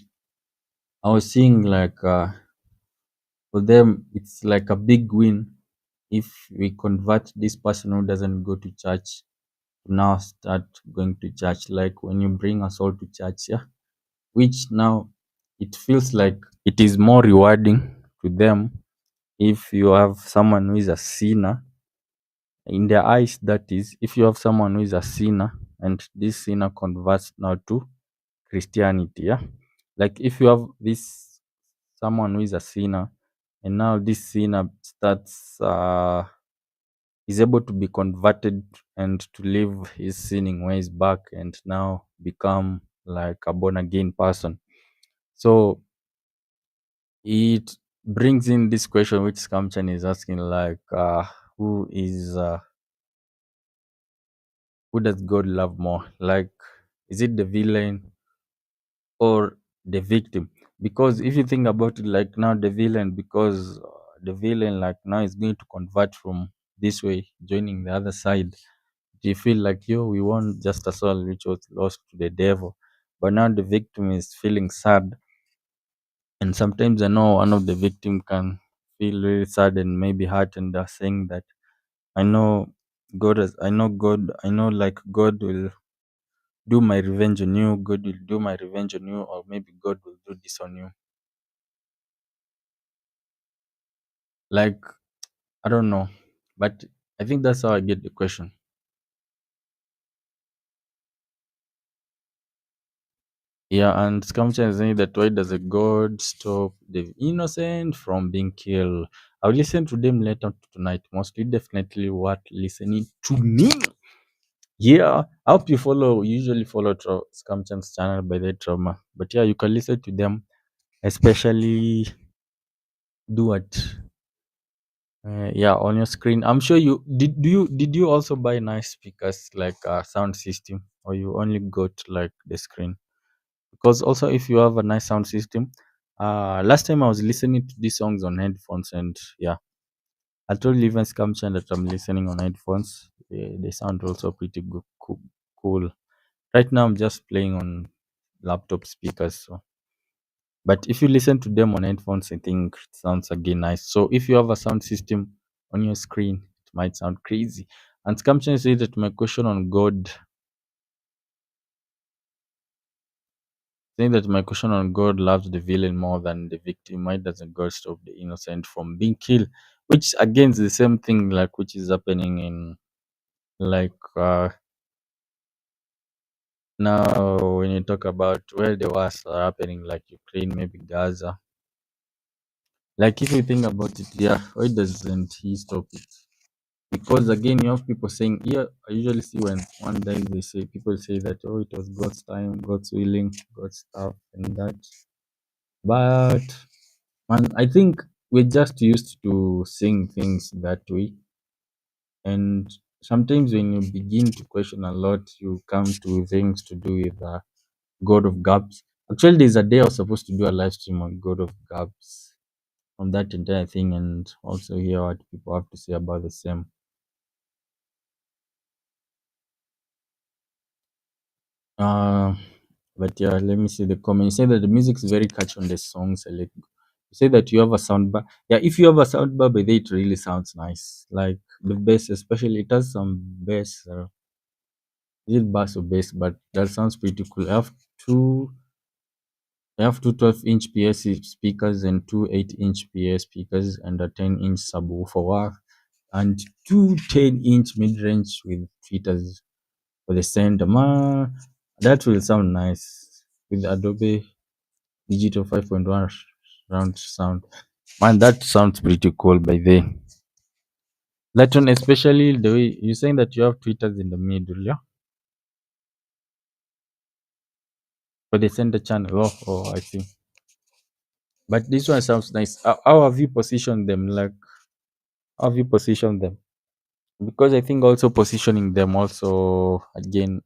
I was seeing like for them, it's like a big win if we convert this person who doesn't go to church to now start going to church. Like when you bring us all to church, yeah, which now it feels like it is more rewarding to them if you have someone who is a sinner in their eyes. That is, if you have someone who is a sinner and this sinner converts now to Christianity, yeah, like if you have this someone who is a sinner and now this sinner starts is able to be converted and to leave his sinning ways back and now become like a born again person. So it brings in this question which Scamchan is asking, like who does God love more? Like, is it the villain or the victim? Because if you think about it, like now the villain, because the villain like now is going to convert from this way, joining the other side. It they feel like, yo, we want just a soul which was lost to the devil. But now the victim is feeling sad. And sometimes I know one of the victim can feel really sad and maybe hurt, and they're saying that I know I know like God will do my revenge on you, God will do my revenge on you, or maybe God will do this on you. Like, I don't know. But I think that's how I get the question. Yeah, and Scamcha is saying that why does a God stop the innocent from being killed? I'll listen to them later tonight. Mostly definitely what listening to me. Yeah, I hope you follow usually follow Scamcham's channel by the trauma. But yeah, you can listen to them, especially do what yeah, on your screen. I'm sure you did. Did you also buy nice speakers like a sound system, or you only got like the screen? Because also, if you have a nice sound system, last time I was listening to these songs on headphones, and yeah, I told even Scamchan that I'm listening on headphones. They sound also pretty good, cool. Right now, I'm just playing on laptop speakers. So, but if you listen to them on headphones, I think it sounds again nice. So if you have a sound system on your screen, it might sound crazy. And Scamchen says that my question on God, saying that my question on God loves the villain more than the victim. Why doesn't God stop the innocent from being killed? Which again is the same thing like which is happening in like now when you talk about where the wars are happening, like Ukraine, maybe Gaza. Like if you think about it, yeah, why doesn't he stop it? Because again, you have people saying, yeah, I usually see when one day they say, people say that, oh, it was God's time, God's willing, God's stuff, and that. But, man, I think we're just used to seeing things that way. And sometimes when you begin to question a lot, you come to things to do with God of Gaps. Actually, there's a day I was supposed to do a live stream on God of Gaps on that entire thing and also hear what people have to say about the same. Uh, but yeah, let me see the comment. You say that the music is very catchy on the songs. You say that you have a sound bar. Yeah, if you have a sound bar, by the way, it really sounds nice. Like the bass, especially, it has some bass. Is it bass or bass? But that sounds pretty cool. I have two 12-inch PS speakers and two 8-inch PS speakers and a 10-inch subwoofer and two 10-inch mid-range with tweeters for the center. Man, that will sound nice with Adobe Digital 5.1 round sound. Man, that sounds pretty cool by the way. That one, especially the way you're saying that you have tweeters in the middle, yeah? For the center channel. Oh, I see. But this one sounds nice. How have you positioned them? Like, how have you positioned them? Because I think also positioning them also again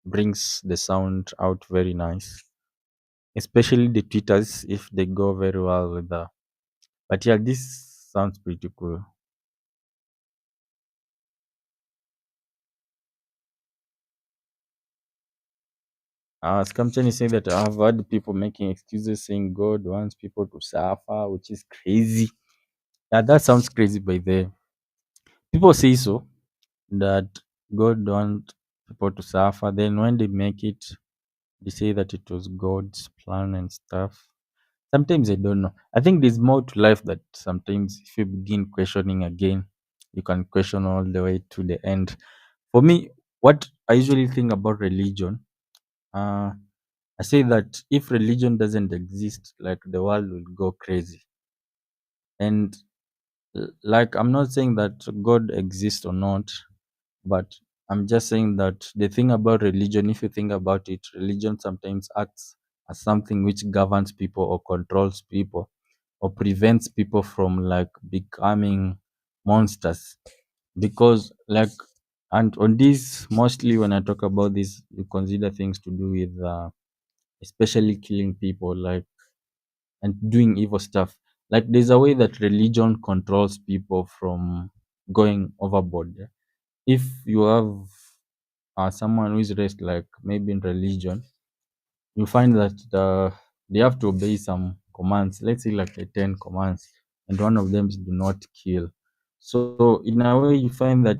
brings the sound out very nice, especially the tweeters if they go very well with the. But yeah, this sounds pretty cool. Scamchen is saying that I've heard people making excuses saying God wants people to suffer, which is crazy. Yeah, that sounds crazy by the people say so that God wants people to suffer. Then when they make it, they say that it was God's plan and stuff. Sometimes I don't know. I think there's more to life that sometimes if you begin questioning again, you can question all the way to the end. For me, what I usually think about religion, uh, I say that if religion doesn't exist, like the world will go crazy. And like I'm not saying that God exists or not, but I'm just saying that the thing about religion, if you think about it, religion sometimes acts as something which governs people or controls people or prevents people from like becoming monsters. Because like and on this mostly when I talk about this, you consider things to do with especially killing people like and doing evil stuff. Like there's a way that religion controls people from going overboard. If you have someone who is raised like maybe in religion, you find that they have to obey some commands. Let's say like the 10 commands, and one of them is do not kill. So in a way, you find that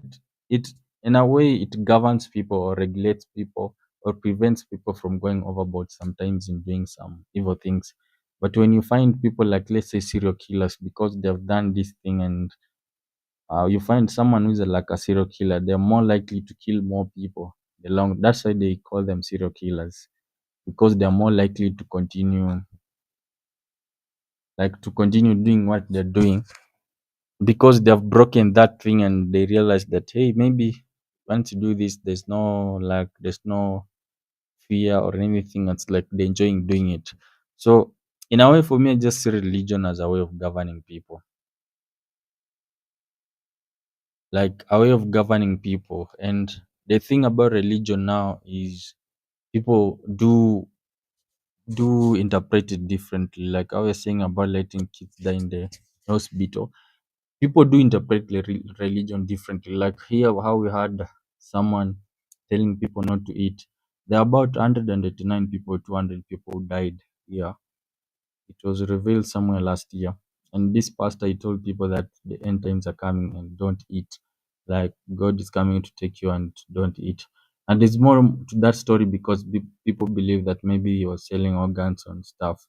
it in a way it governs people or regulates people or prevents people from going overboard sometimes in doing some evil things. But when you find people like, let's say, serial killers, because they've done this thing, and you find someone who's like a serial killer, they're more likely to kill more people. That's why they call them serial killers, because they're more likely to continue doing what they're doing, because they've broken that thing and they realize that, hey, maybe once you do this, there's no fear or anything. It's like they're enjoying doing it. So in a way, for me, I just see religion as a way of governing people, like a way of governing people. And the thing about religion now is people do interpret it differently. Like I was saying about letting kids die in the hospital, people do interpret religion differently. Like here, how we had someone telling people not to eat. There are about 189 people, 200 people who died here. It was revealed somewhere last year. And this pastor, he told people that the end times are coming and don't eat. Like God is coming to take you and don't eat. And there's more to that story, because people believe that maybe he was selling organs and stuff.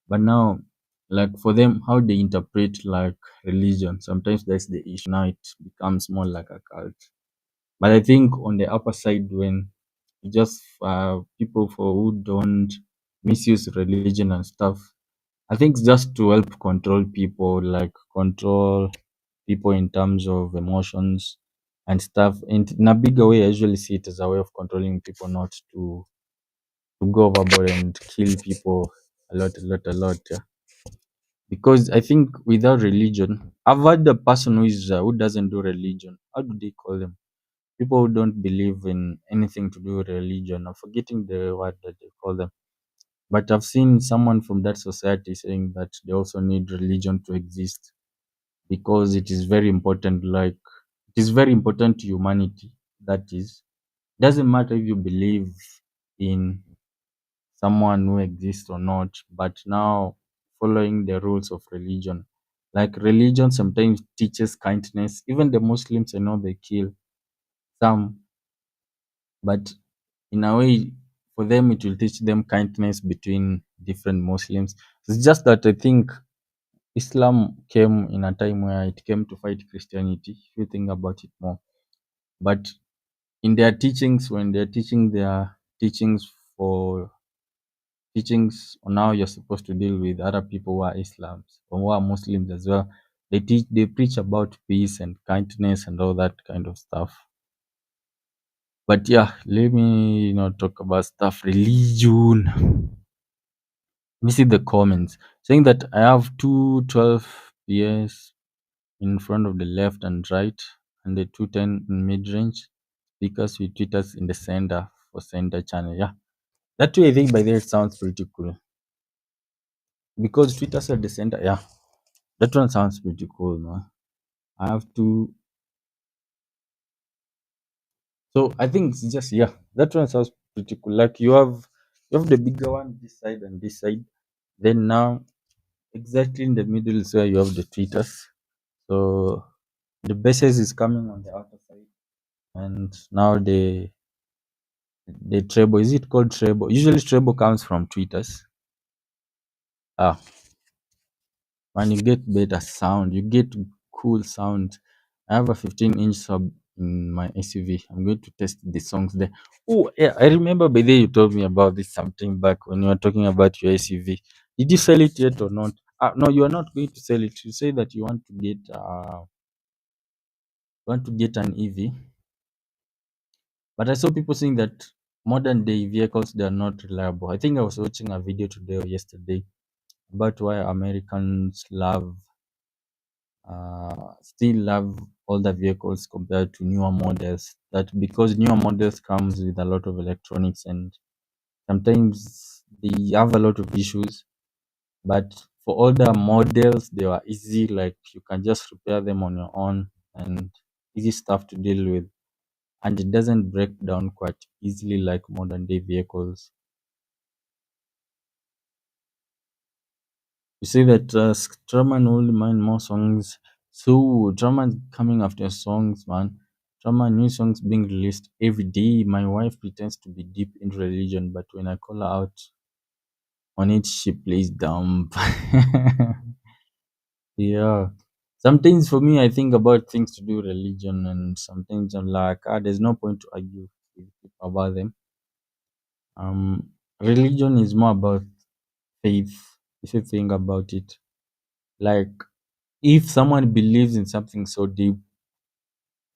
But now, like for them, how they interpret like religion, sometimes that's the issue. Now it becomes more like a cult. But I think on the upper side, when just people for who don't misuse religion and stuff, I think it's just to help control people, like control people in terms of emotions and stuff. And in a bigger way, I usually see it as a way of controlling people, not to go overboard and kill people a lot. Yeah. Because I think without religion, I've heard the person who doesn't do religion. How do they call them? People who don't believe in anything to do with religion. I'm forgetting the word that they call them. But I've seen someone from that society saying that they also need religion to exist, because it is very important. Like it is very important to humanity. That is, doesn't matter if you believe in someone who exists or not, but now following the rules of religion. Like religion sometimes teaches kindness. Even the Muslims, I know they kill some, but in a way, for them, it will teach them kindness between different Muslims. It's just that I think Islam came in a time where it came to fight Christianity, if you think about it more. But in their teachings, when they're teaching their for teachings on how you're supposed to deal with other people who are Islams or who are Muslims as well, they preach about peace and kindness and all that kind of stuff. But yeah, let me talk about stuff religion. Let me see the comments saying that I have two 12 PS in front of the left and right, and the 210 in mid range speakers with tweeters in the center for center channel. Yeah, that way I think by there it sounds pretty cool, because tweeters at the center. Yeah, that one sounds pretty cool, man. I have to. So I think it's just, yeah, that one sounds pretty cool. Like you have the bigger one this side and this side. Then now exactly in the middle is where you have the tweeters. So the bases is coming on the outer side, and now the treble, is it called treble? Usually treble comes from tweeters. Ah, when you get better sound, you get cool sound. I have a 15-inch sub in my SUV. I'm going to test the songs there. Oh, yeah, I remember by the way you told me about this something back when you were talking about your SUV. Did you sell it yet or not? No, you are not going to sell it. You say that you want to get an EV, but I saw people saying that modern day vehicles, they are not reliable. I think I was watching a video today or yesterday about why Americans still love older vehicles compared to newer models. That because newer models comes with a lot of electronics, and sometimes they have a lot of issues. But for older models, they are easy. Like you can just repair them on your own, and easy stuff to deal with. and it doesn't break down quite easily like modern day vehicles. You see that Traman will mine more songs. So Traman coming after songs, man. Traman new songs being released every day. My wife pretends to be deep in religion, but when I call her out on it, she plays dumb. Yeah. Sometimes for me, I think about things to do religion, and sometimes I'm like, there's no point to argue with people about them. Religion is more about faith. If you think about it, like if someone believes in something so deep,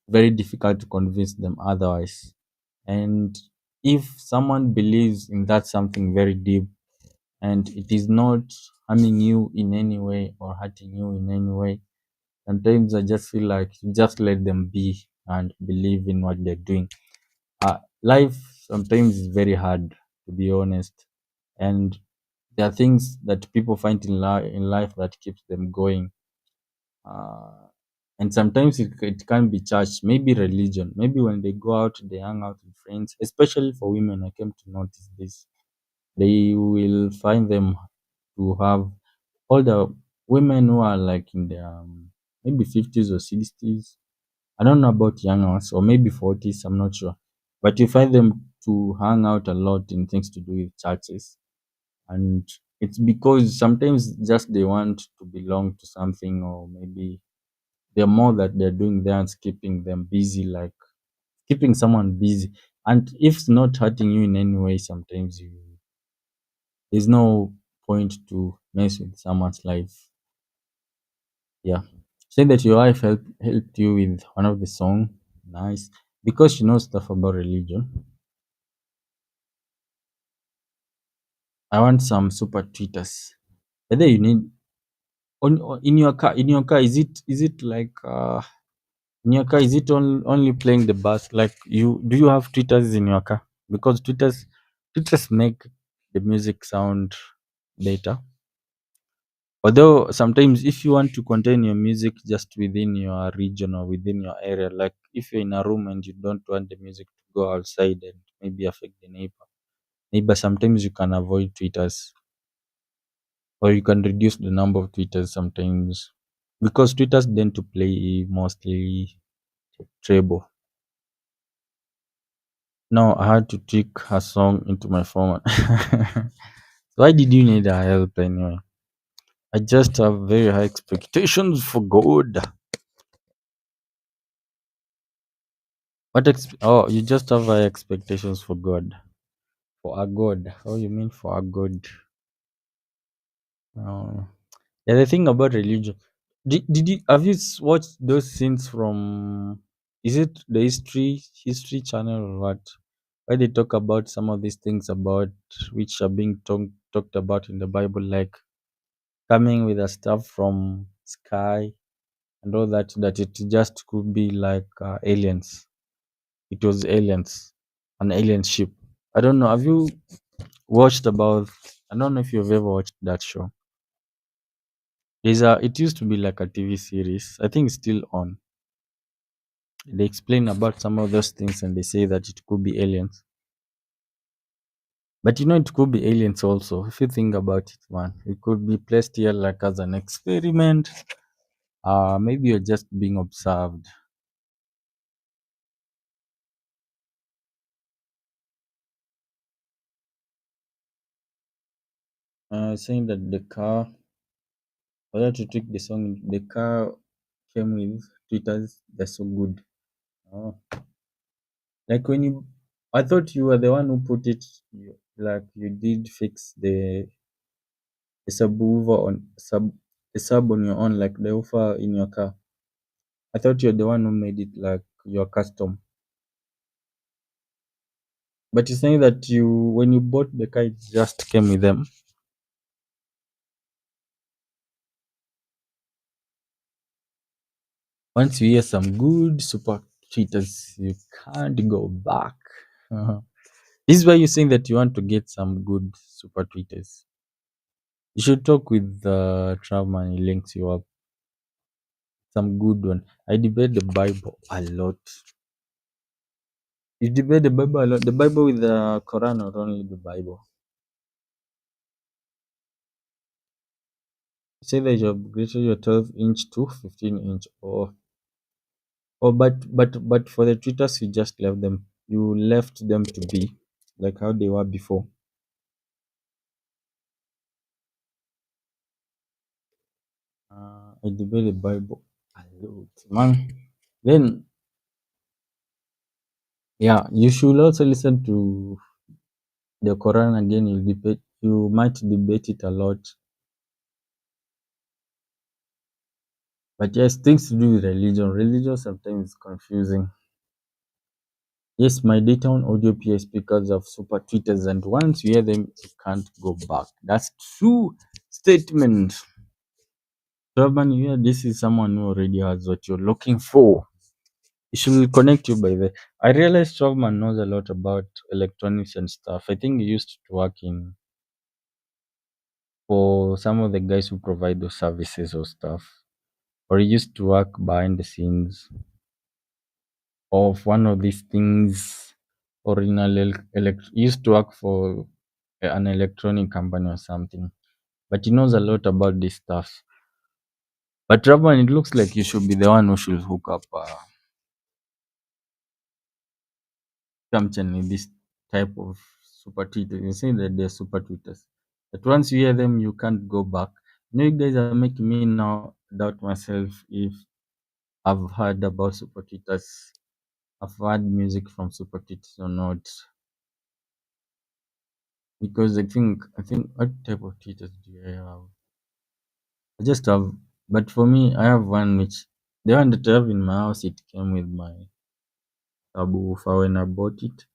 very difficult to convince them otherwise. And if someone believes in that something very deep and it is not harming you in any way or hurting you in any way, sometimes I just feel like you just let them be and believe in what they're doing. Life sometimes is very hard, to be honest, and there are things that people find in life that keeps them going. Uh, and sometimes it can be church, maybe religion, maybe when they go out, they hang out with friends, especially for women. I came to notice this. They will find them to have older women who are like in their maybe 50s or 60s. I don't know about young ones, or maybe 40s, I'm not sure. But you find them to hang out a lot in things to do with churches. And it's because sometimes just they want to belong to something, or maybe the more that they're doing there and keeping them busy, like keeping someone busy. And if it's not hurting you in any way, sometimes there's no point to mess with someone's life. Yeah. Say that your wife helped you with one of the song. Nice. Because she knows stuff about religion. I want some super tweeters. Whether you need in your car, is it like in your car, is it only playing the bass? Like do you have tweeters in your car? Because tweeters make the music sound better. Although sometimes if you want to contain your music just within your region or within your area, like if you're in a room and you don't want the music to go outside and maybe affect the neighbor, sometimes you can avoid tweeters, or you can reduce the number of tweeters sometimes, because tweeters tend to play mostly treble. Now I had to tweak her song into my format. Why did you need her help anyway? I just have very high expectations for God. Oh, you just have high expectations for God. For a God. How you mean for a God? Oh. Yeah, the thing about religion. Did you have you watched those scenes from, is it the history channel or what? Where they talk about some of these things about which are being talked about in the Bible, like coming with a stuff from sky and all that it just could be like aliens. It was aliens, an alien ship. I don't know. Have you watched about? I don't know if you've ever watched that show. It used to be like a TV series. I think it's still on. They explain about some of those things and they say that it could be aliens. But it could be aliens also. If you think about it, man, it could be placed here like as an experiment. Maybe you're just being observed. Saying that the car, whether to take the song, the car came with tweeters. They're so good. Oh. Like when I thought you were the one who put it. Like you did fix the subwoofer the sub on your own, like the woofer in your car. I thought you're the one who made it like your custom. But you're saying that when you bought the car, it just came with them. Once you hear some good super tweeters, you can't go back. This is why you're saying that you want to get some good super tweeters. You should talk with Trauma, he links you up. Some good one. I debate the Bible a lot. You debate the Bible a lot. The Bible with the Quran or only the Bible? You say that you upgraded your 12-inch to 15-inch, but for the tweeters you just left them. You left them to be like how they were before. I debate the Bible a lot, man. Then yeah, you should also listen to the Quran again. You might debate it a lot. But yes, things to do with religion. Religion sometimes is confusing. Yes, my data on audio PA speakers of super tweeters, and once you hear them, you can't go back. That's true statement. Robin, you hear this is someone who already has what you're looking for. It should connect you by the. I realized Strawman knows a lot about electronics and stuff. I think he used to work in for some of the guys who provide those services or stuff. Or he used to work behind the scenes of one of these things, or in he used to work for an electronic company or something. But he knows a lot about this stuff. But Robin, it looks like you should be the one who should hook up Kamchen with this type of super tweeters. You say that they're super tweeters. But once you hear them, you can't go back. You know, you guys are making me now doubt myself if I've heard about super tweeters. I've heard music from super tweeters or not. Because I think what type of tweeters do I have? I just have, but for me, I have one which the one that I have in my house. It came with my subwoofer when I bought it,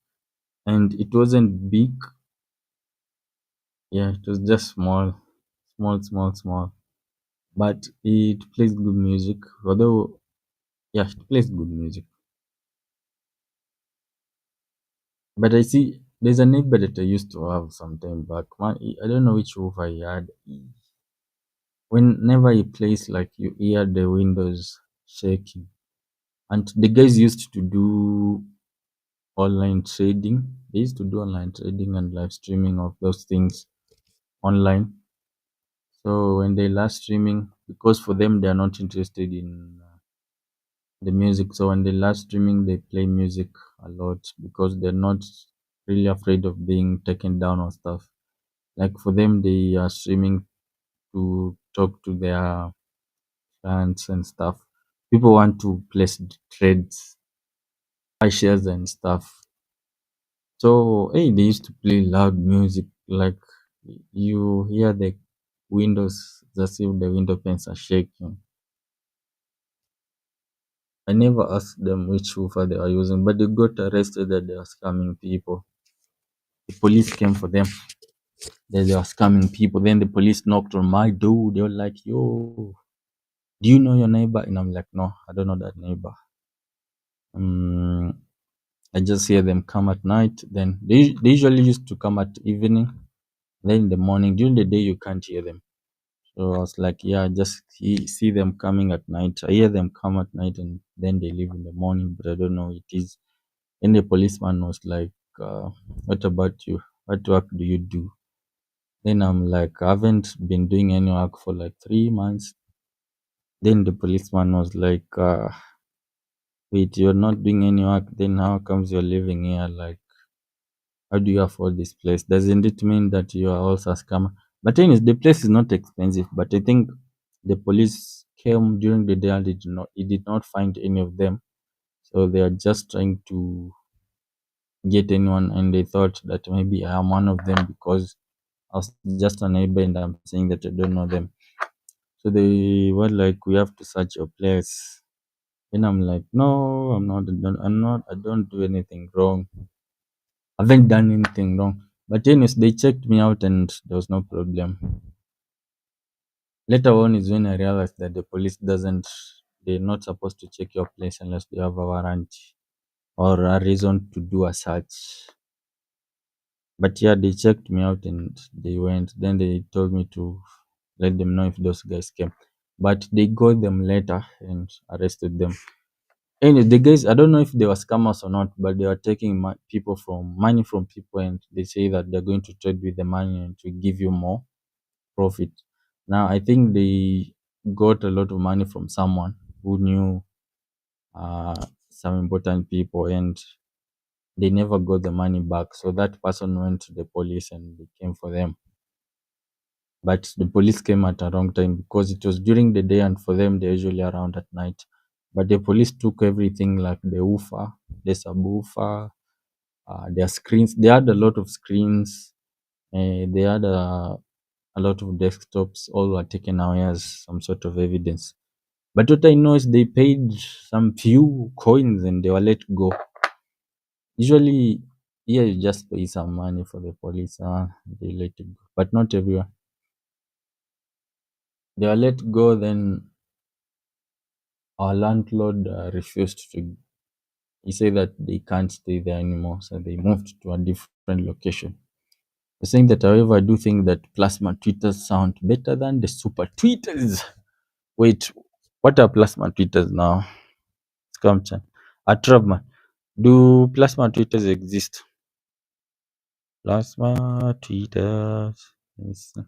and it wasn't big. Yeah, it was just small, but it plays good music. Although, yeah, it plays good music. But I see there's a neighbor that I used to have some time back. I don't know which woofer he had. Whenever he plays, like you hear the windows shaking. And the guys used to do online trading. They used to do online trading and live streaming of those things online. So when they live streaming, because for them they are not interested in the music. So when they live streaming, they play music a lot because they're not really afraid of being taken down or stuff. Like for them, they are streaming to talk to their fans and stuff. People want to place trades, buy shares and stuff. So hey, they used to play loud music, like you hear the windows as if the window panes are shaking. I never asked them which woofer they are using, but they got arrested that they are scamming people. The police came for them. They were scamming people. Then the police knocked on my door. They were like, "Yo, do you know your neighbor?" And I'm like, "No, I don't know that neighbor." I just hear them come at night. Then they usually used to come at evening. Then in the morning, during the day, you can't hear them. So I was like, yeah, just see them coming at night. I hear them come at night and then they leave in the morning, but I don't know who it is. Then the policeman was like, what about you? What work do you do? Then I'm like, I haven't been doing any work for like 3 months. Then the policeman was like, wait, you're not doing any work, then how comes you're living here? Like, how do you afford this place? Doesn't it mean that you are also a scammer? But anyways, the place is not expensive, but I think the police came during the day and it did not find any of them. So they are just trying to get anyone, and they thought that maybe I am one of them because I was just a neighbor and I'm saying that I don't know them. So they were like, we have to search your place. And I'm like, no, I don't do anything wrong. I haven't done anything wrong. But anyways, they checked me out and there was no problem. Later on is when I realized that the police they're not supposed to check your place unless they have a warrant or a reason to do a search. But yeah, they checked me out and they went. Then they told me to let them know if those guys came. But they got them later and arrested them. Anyway, the guys, I don't know if they were scammers or not, but they were taking people from money from people, and they say that they're going to trade with the money and to give you more profit. Now, I think they got a lot of money from someone who knew some important people, and they never got the money back. So that person went to the police and they came for them. But the police came at a wrong time because it was during the day, and for them, they're usually around at night. But the police took everything like the woofer, the subwoofer, their screens. They had a lot of screens. They had a lot of desktops. All were taken away as some sort of evidence. But what I know is they paid some few coins and they were let go. Usually, here you just pay some money for the police. They let it go, but not everyone. They were let go. Then our landlord refused to. He said that they can't stay there anymore, so they moved to a different location. They're saying that, however, I do think that plasma tweeters sound better than the super tweeters. Wait, what are plasma tweeters now? Scamchan. Atravman. Do plasma tweeters exist? Plasma tweeters. Let me see.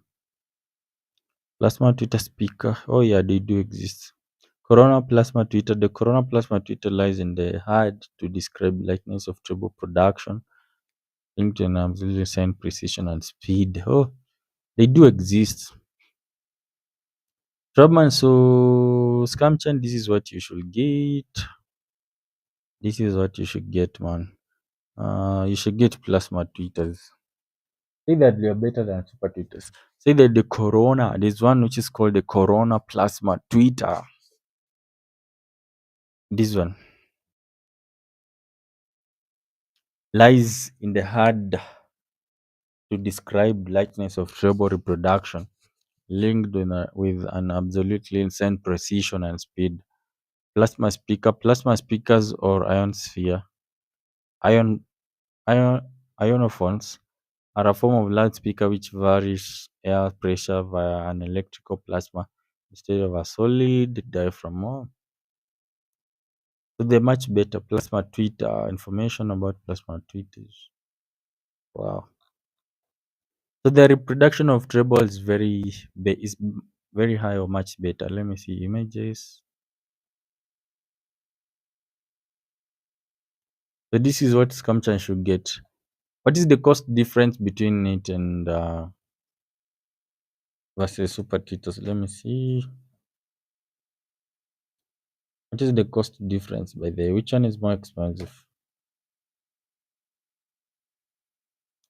Plasma Twitter speaker. Oh yeah, they do exist. Corona plasma Twitter. The corona plasma Twitter lies in the hard to describe lightness of treble production, linked to an absolute sign precision and speed. Oh, they do exist. Robman, so Scamchan, this is what you should get. This is what you should get, man. You should get plasma tweeters. Say that they are better than super tweeters. Say that the corona, there's one which is called the corona plasma Twitter. This one lies in the hard to describe lightness of treble reproduction, linked with an absolutely insane precision and speed. Plasma speakers or ionosphere, ion, ion, ionophones are a form of loudspeaker which varies air pressure via an electrical plasma instead of a solid diaphragm. Oh, so they're much better. Plasma Twitter, information about plasma tweeters. Wow. So the reproduction of treble is is very high or much better. Let me see images. So this is what Scamchan should get. What is the cost difference between it and versus Super Titos? Let me see. What is the cost difference by the way? Which one is more expensive?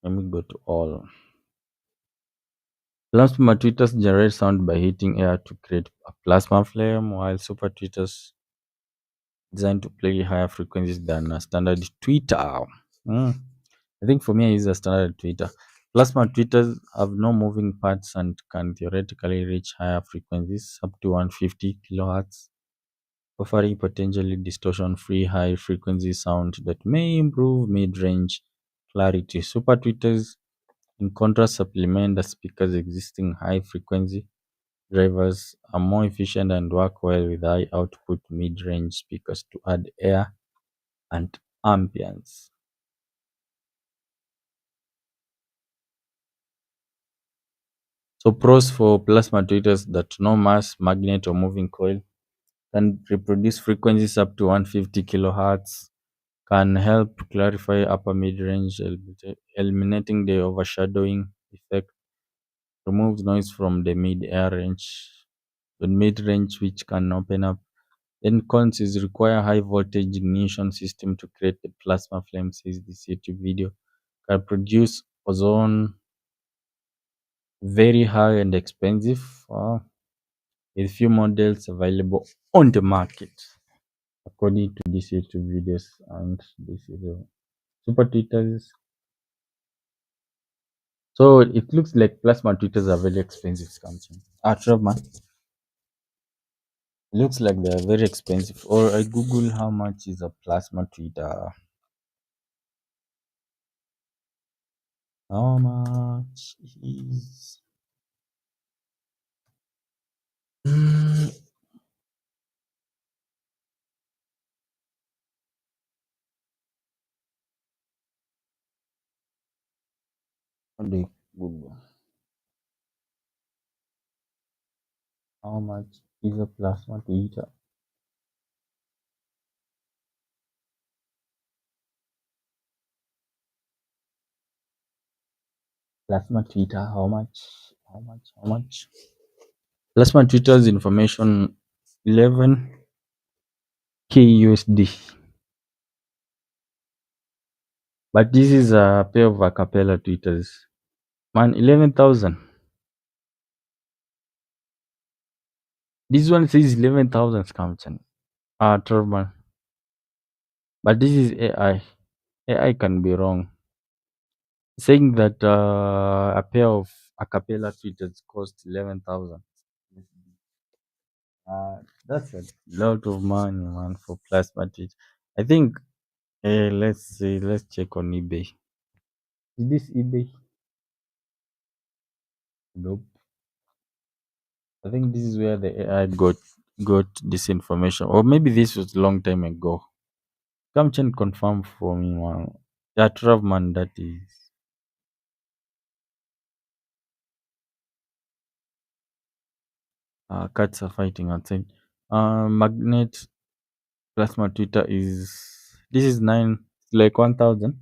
Let me go to all. Plasma tweeters generate sound by heating air to create a plasma flame, while super tweeters designed to play higher frequencies than a standard tweeter. Hmm. I think for me, I use a standard tweeter. Plasma tweeters have no moving parts and can theoretically reach higher frequencies up to 150 kilohertz, offering potentially distortion-free high-frequency sound that may improve mid-range clarity. Super tweeters, in contrast, supplement the speaker's existing high-frequency drivers, are more efficient and work well with high-output mid-range speakers to add air and ambience. So pros for plasma tweeters: that no mass, magnet, or moving coil, can reproduce frequencies up to 150 kilohertz, can help clarify upper mid-range, eliminating the overshadowing effect, removes noise from the mid-air range, the mid-range which can open up. Then cons is require high voltage ignition system to create the plasma flame, says this YouTube video. Can produce ozone, very high and expensive. With few models available on the market, according to these YouTube videos and this video. Super tweeters. So it looks like plasma tweeters are very expensive. Something. Man. Looks like they are very expensive. Or I Google how much is a plasma tweeter. How much is Google. How much is a plasma tweeter? Plasma tweeter, how much? How much? How much? Plasma tweeter's information 11k USD. But this is a pair of acapella tweeters. Man, 11,000. This one says 11,000 scamchan. 12 man. But this is AI. AI can be wrong. Saying that a pair of acapella tweeters cost 11,000. That's a lot of money, man, for plasma tweet. I think, let's see, let's check on eBay. Is this eBay? Nope. I think this is where the AI got this information, or maybe this was a long time ago. Come confirm for me, man. Yeah, 12 man, that is. Cats are fighting outside. Magnet plasma Twitter is, this is 1,000.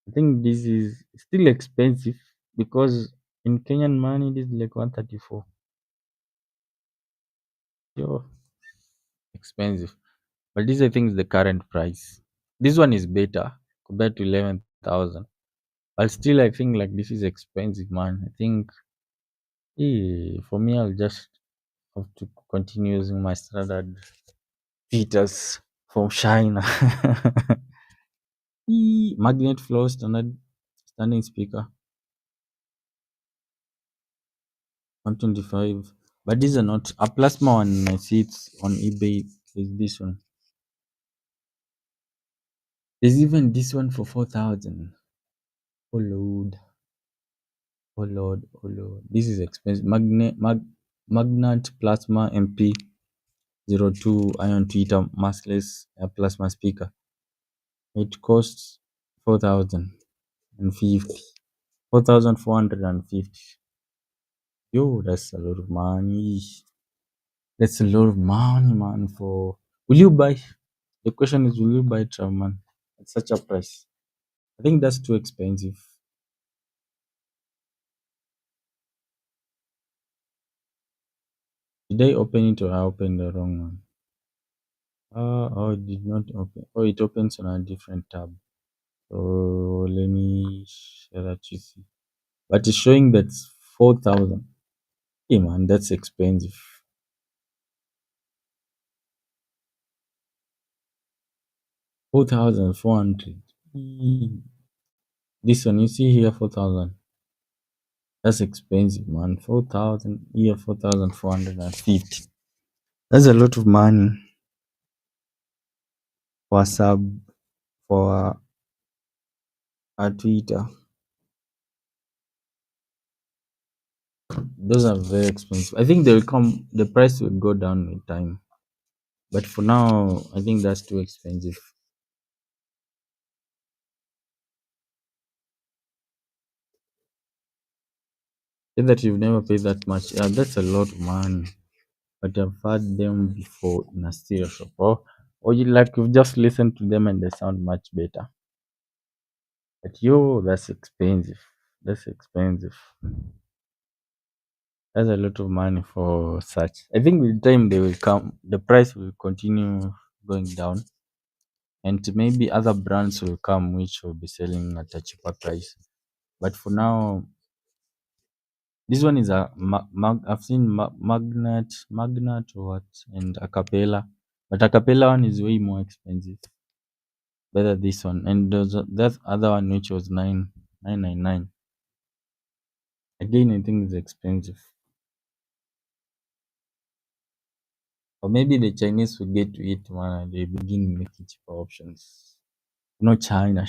I think this is still expensive because in Kenyan money this is like 134. Yo, expensive. But this I think is the current price. This one is better compared to 11,000. But still I think like this is expensive, man. I think for me I'll just have to continue using my standard tweeters from China. Magnet flow standing speaker 125. But these are not a plasma one. I see it's on eBay. Is this one? There's even this one for 4,000. Oh lord, oh lord, oh lord. This is expensive. Magnet plasma MP02 ion tweeter maskless plasma speaker. It costs 4,050. 4,450. Yo, that's a lot of money. That's a lot of money, man. For will you buy? The question is, will you buy Trav, man? At such a price? I think that's too expensive. Did I open it or I opened the wrong one? Oh, it did not open. Oh, it opens on a different tab. So let me share that you see. But it's showing that's 4,000. Hey, man, that's expensive. 4,400. This one, you see here, 4,000. That's expensive, man. 4,000 here, 4,450. That's a lot of money for a sub, for a Twitter. Those are very expensive. I think they will come. The price will go down with time. But for now, I think that's too expensive. Say that you've never paid that much. Yeah, that's a lot of money. But I've had them before in a stereo shop. Or you like you've just listened to them and they sound much better. But yo, that's expensive. That's expensive. That's a lot of money for such. I think with time they will come. The price will continue going down, and maybe other brands will come which will be selling at a cheaper price. But for now, this one is a I've seen magnet or what, and acapella, but acapella one is way more expensive. Better this one, and there's that other one which was 999. Again, I think it's expensive. Or maybe the Chinese will get to it when they begin making cheaper options. China.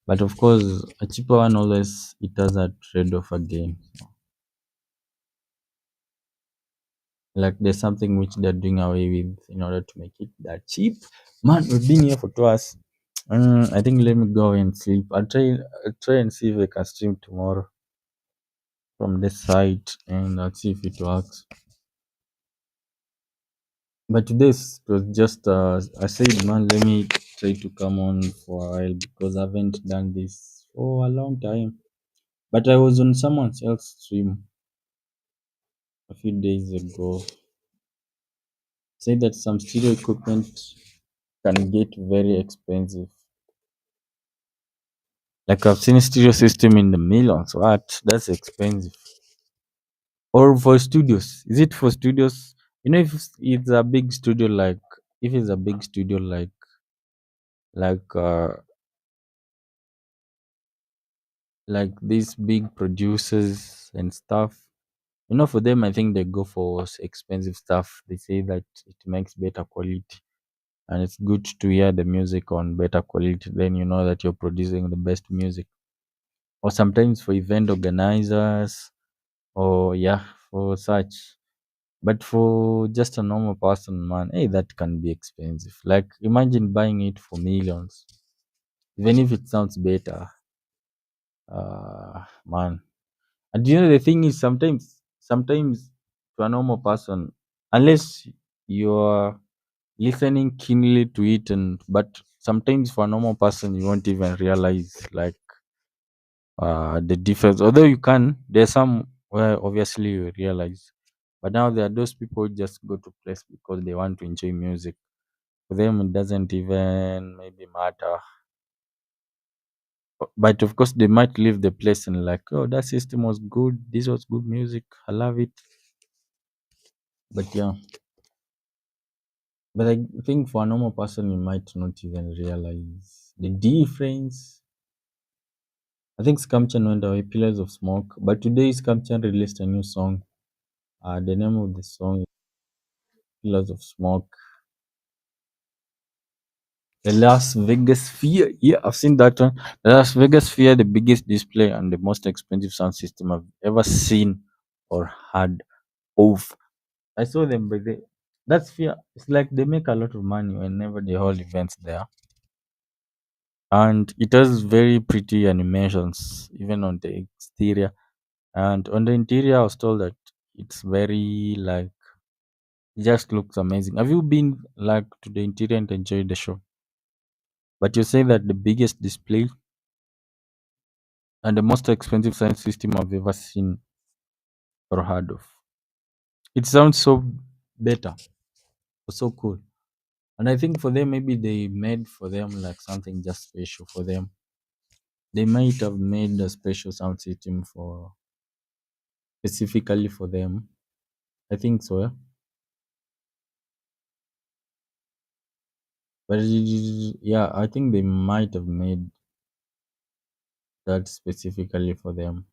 But of course, a cheaper one always it has a trade off again. Like there's something which they're doing away with in order to make it that cheap. Man, we've been here for 2 hours. I think let me go and sleep. I'll try and see if I can stream tomorrow from this site, and I'll see if it works. But this was just I said, man, let me try to come on for a while because I haven't done this for a long time. But I was on someone else's stream a few days ago. Said that some stereo equipment can get very expensive. Like I've seen stereo system in the millions. What? That's expensive. Or for studios? Is it for studios? You know, if it's a big studio, like if it's a big studio, like uh like these big producers and stuff. You know, for them, I think they go for expensive stuff. They say that it makes better quality, and it's good to hear the music on better quality. Then you know that you're producing the best music. Or sometimes for event organizers, or yeah, for such. But for just a normal person, man, hey, that can be expensive. Like imagine buying it for millions, even if it sounds better. Man. And you know the thing is sometimes to a normal person, unless you're listening keenly to it, and but sometimes for a normal person you won't even realize like the difference. Although you can, there's some where obviously you realize. But now there are those people who just go to place because they want to enjoy music. For them it doesn't even maybe matter. But of course they might leave the place and like, oh, that system was good, this was good music, I love it. But yeah, but I think for a normal person, you might not even realize the difference. I think Scamchan went away, Pillars of Smoke. But today, Scamchan released a new song. The name of the song is Pillars of Smoke. The Las Vegas Sphere. Yeah, I've seen that one. The Las Vegas Sphere, the biggest display and the most expensive sound system I've ever seen or heard of. I saw them, but that sphere, it's like they make a lot of money whenever they hold events there. And it has very pretty animations even on the exterior, and on the interior I was told that it's very like it just looks amazing. Have you been like to the interior and enjoyed the show? But you say that the biggest display and the most expensive sound system I've ever seen or heard of. It sounds so better, so cool. And I think for them maybe they made for them like something just special for them. They might have made a special sound system for specifically for them. I think so, yeah. But yeah, I think they might have made that specifically for them.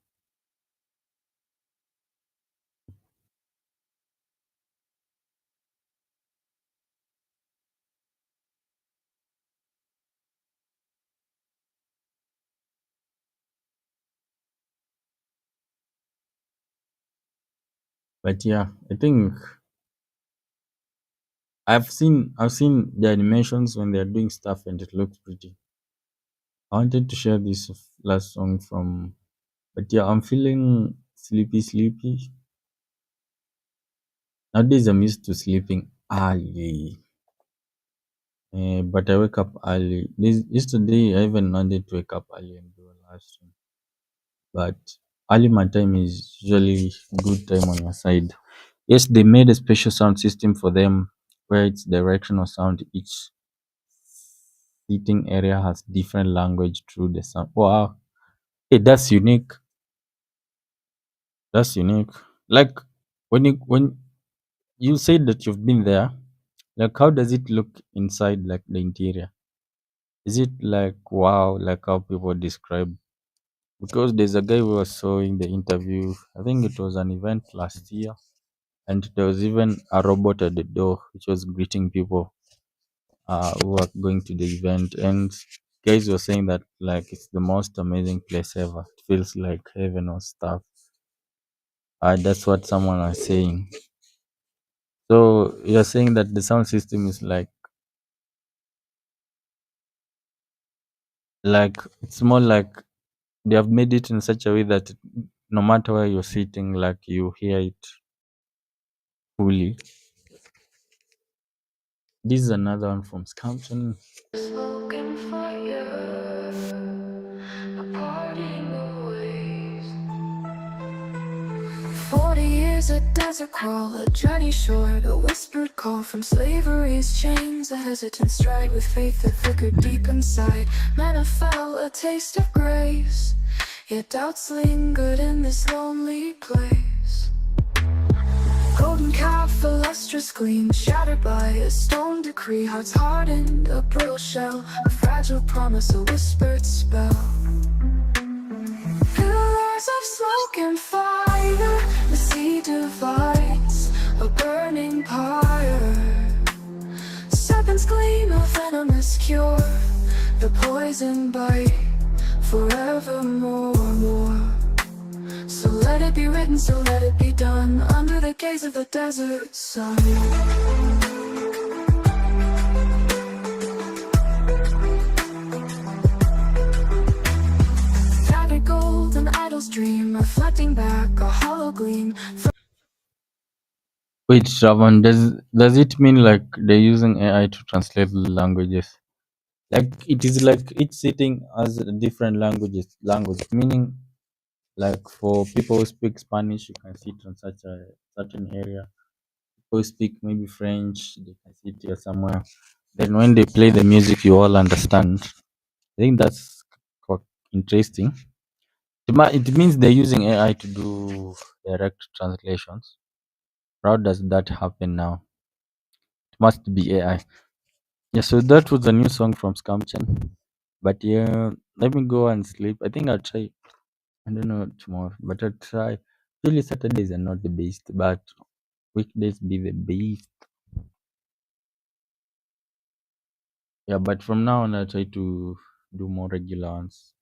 But yeah, I think I've seen the animations when they're doing stuff and it looks pretty. I wanted to share this last song from, but yeah, I'm feeling sleepy. Nowadays I'm used to sleeping early. But I wake up early. Yesterday I even wanted to wake up early and do a live stream. But early my time is usually good time on your side. Yes, they made a special sound system for them where it's directional sound. Each seating area has different language through the sound. Wow. Hey, that's unique. That's unique. Like when you said that you've been there, like how does it look inside like the interior? Is it like wow, like how people describe? Because there's a guy who was showing the interview. I think it was an event last year, and there was even a robot at the door which was greeting people who are going to the event. And guys were saying that like it's the most amazing place ever. It feels like heaven or stuff. That's what someone was saying. So you're saying that the sound system is like Like it's more like they have made it in such a way that no matter where you're sitting, like you hear it fully. This is another one from Scampton. Smoking fire, a parting of ways. 40 years a desert crawl, a journey short, a whispered call from slavery's chains, a hesitant stride with faith that flickered deep inside. Manna fell, a taste of grace, yet doubts lingered in this lonely place. Golden calf, a lustrous gleam, shattered by a stone decree. Hearts hardened, a brittle shell, a fragile promise, a whispered spell. Pillars of smoke and fire, the sea divides, a burning pyre. Serpents gleam, a venomous cure, the poison bite, forevermore. So let it be written, so let it be done, under the gaze of the desert sun. Tattered gold, an idol's dream, reflecting back, a hollow gleam. Wait, Shravan, does it mean like they're using AI to translate the languages? Like it is like it's sitting as a different language, meaning like for people who speak Spanish, you can sit on such a certain area. People who speak maybe French, they can sit here somewhere. Then when they play the music, you all understand. I think that's quite interesting. It means they're using AI to do direct translations. How does that happen now? It must be AI. Yeah, so that was a new song from Scamchen. But yeah, let me go and sleep. I think I'll try. I don't know tomorrow, but I'll try. Usually Saturdays are not the best, but weekdays be the best. Yeah, but from now on I'll try to do more regular ones.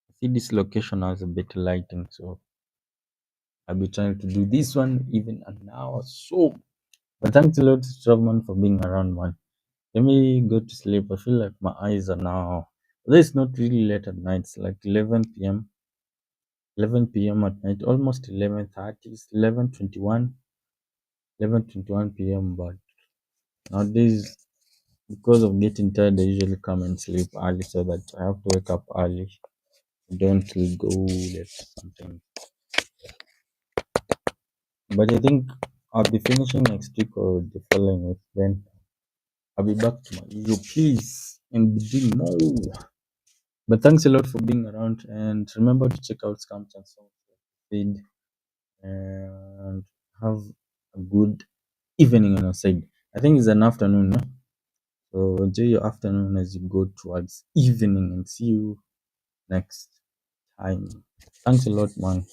I see this location has a better lighting, so I'll be trying to do this one even an hour. So, but thanks a lot, Strawman, for being around, man. Let me go to sleep. I feel like my eyes are now. Although it's not really late at night. It's like 11 p.m. 11 p.m. at night, almost 11:30. It's 11:21 p.m. But nowadays, because of getting tired, I usually come and sleep early so that I have to wake up early. Don't go late something. But I think I'll be finishing next week or the following week. Then I'll be back to my usual peace and be doing more. But thanks a lot for being around, and remember to check out Scams and Songs feed and have a good evening on your side. I think it's an afternoon, no? So enjoy your afternoon as you go towards evening, and see you next time. Thanks a lot, man.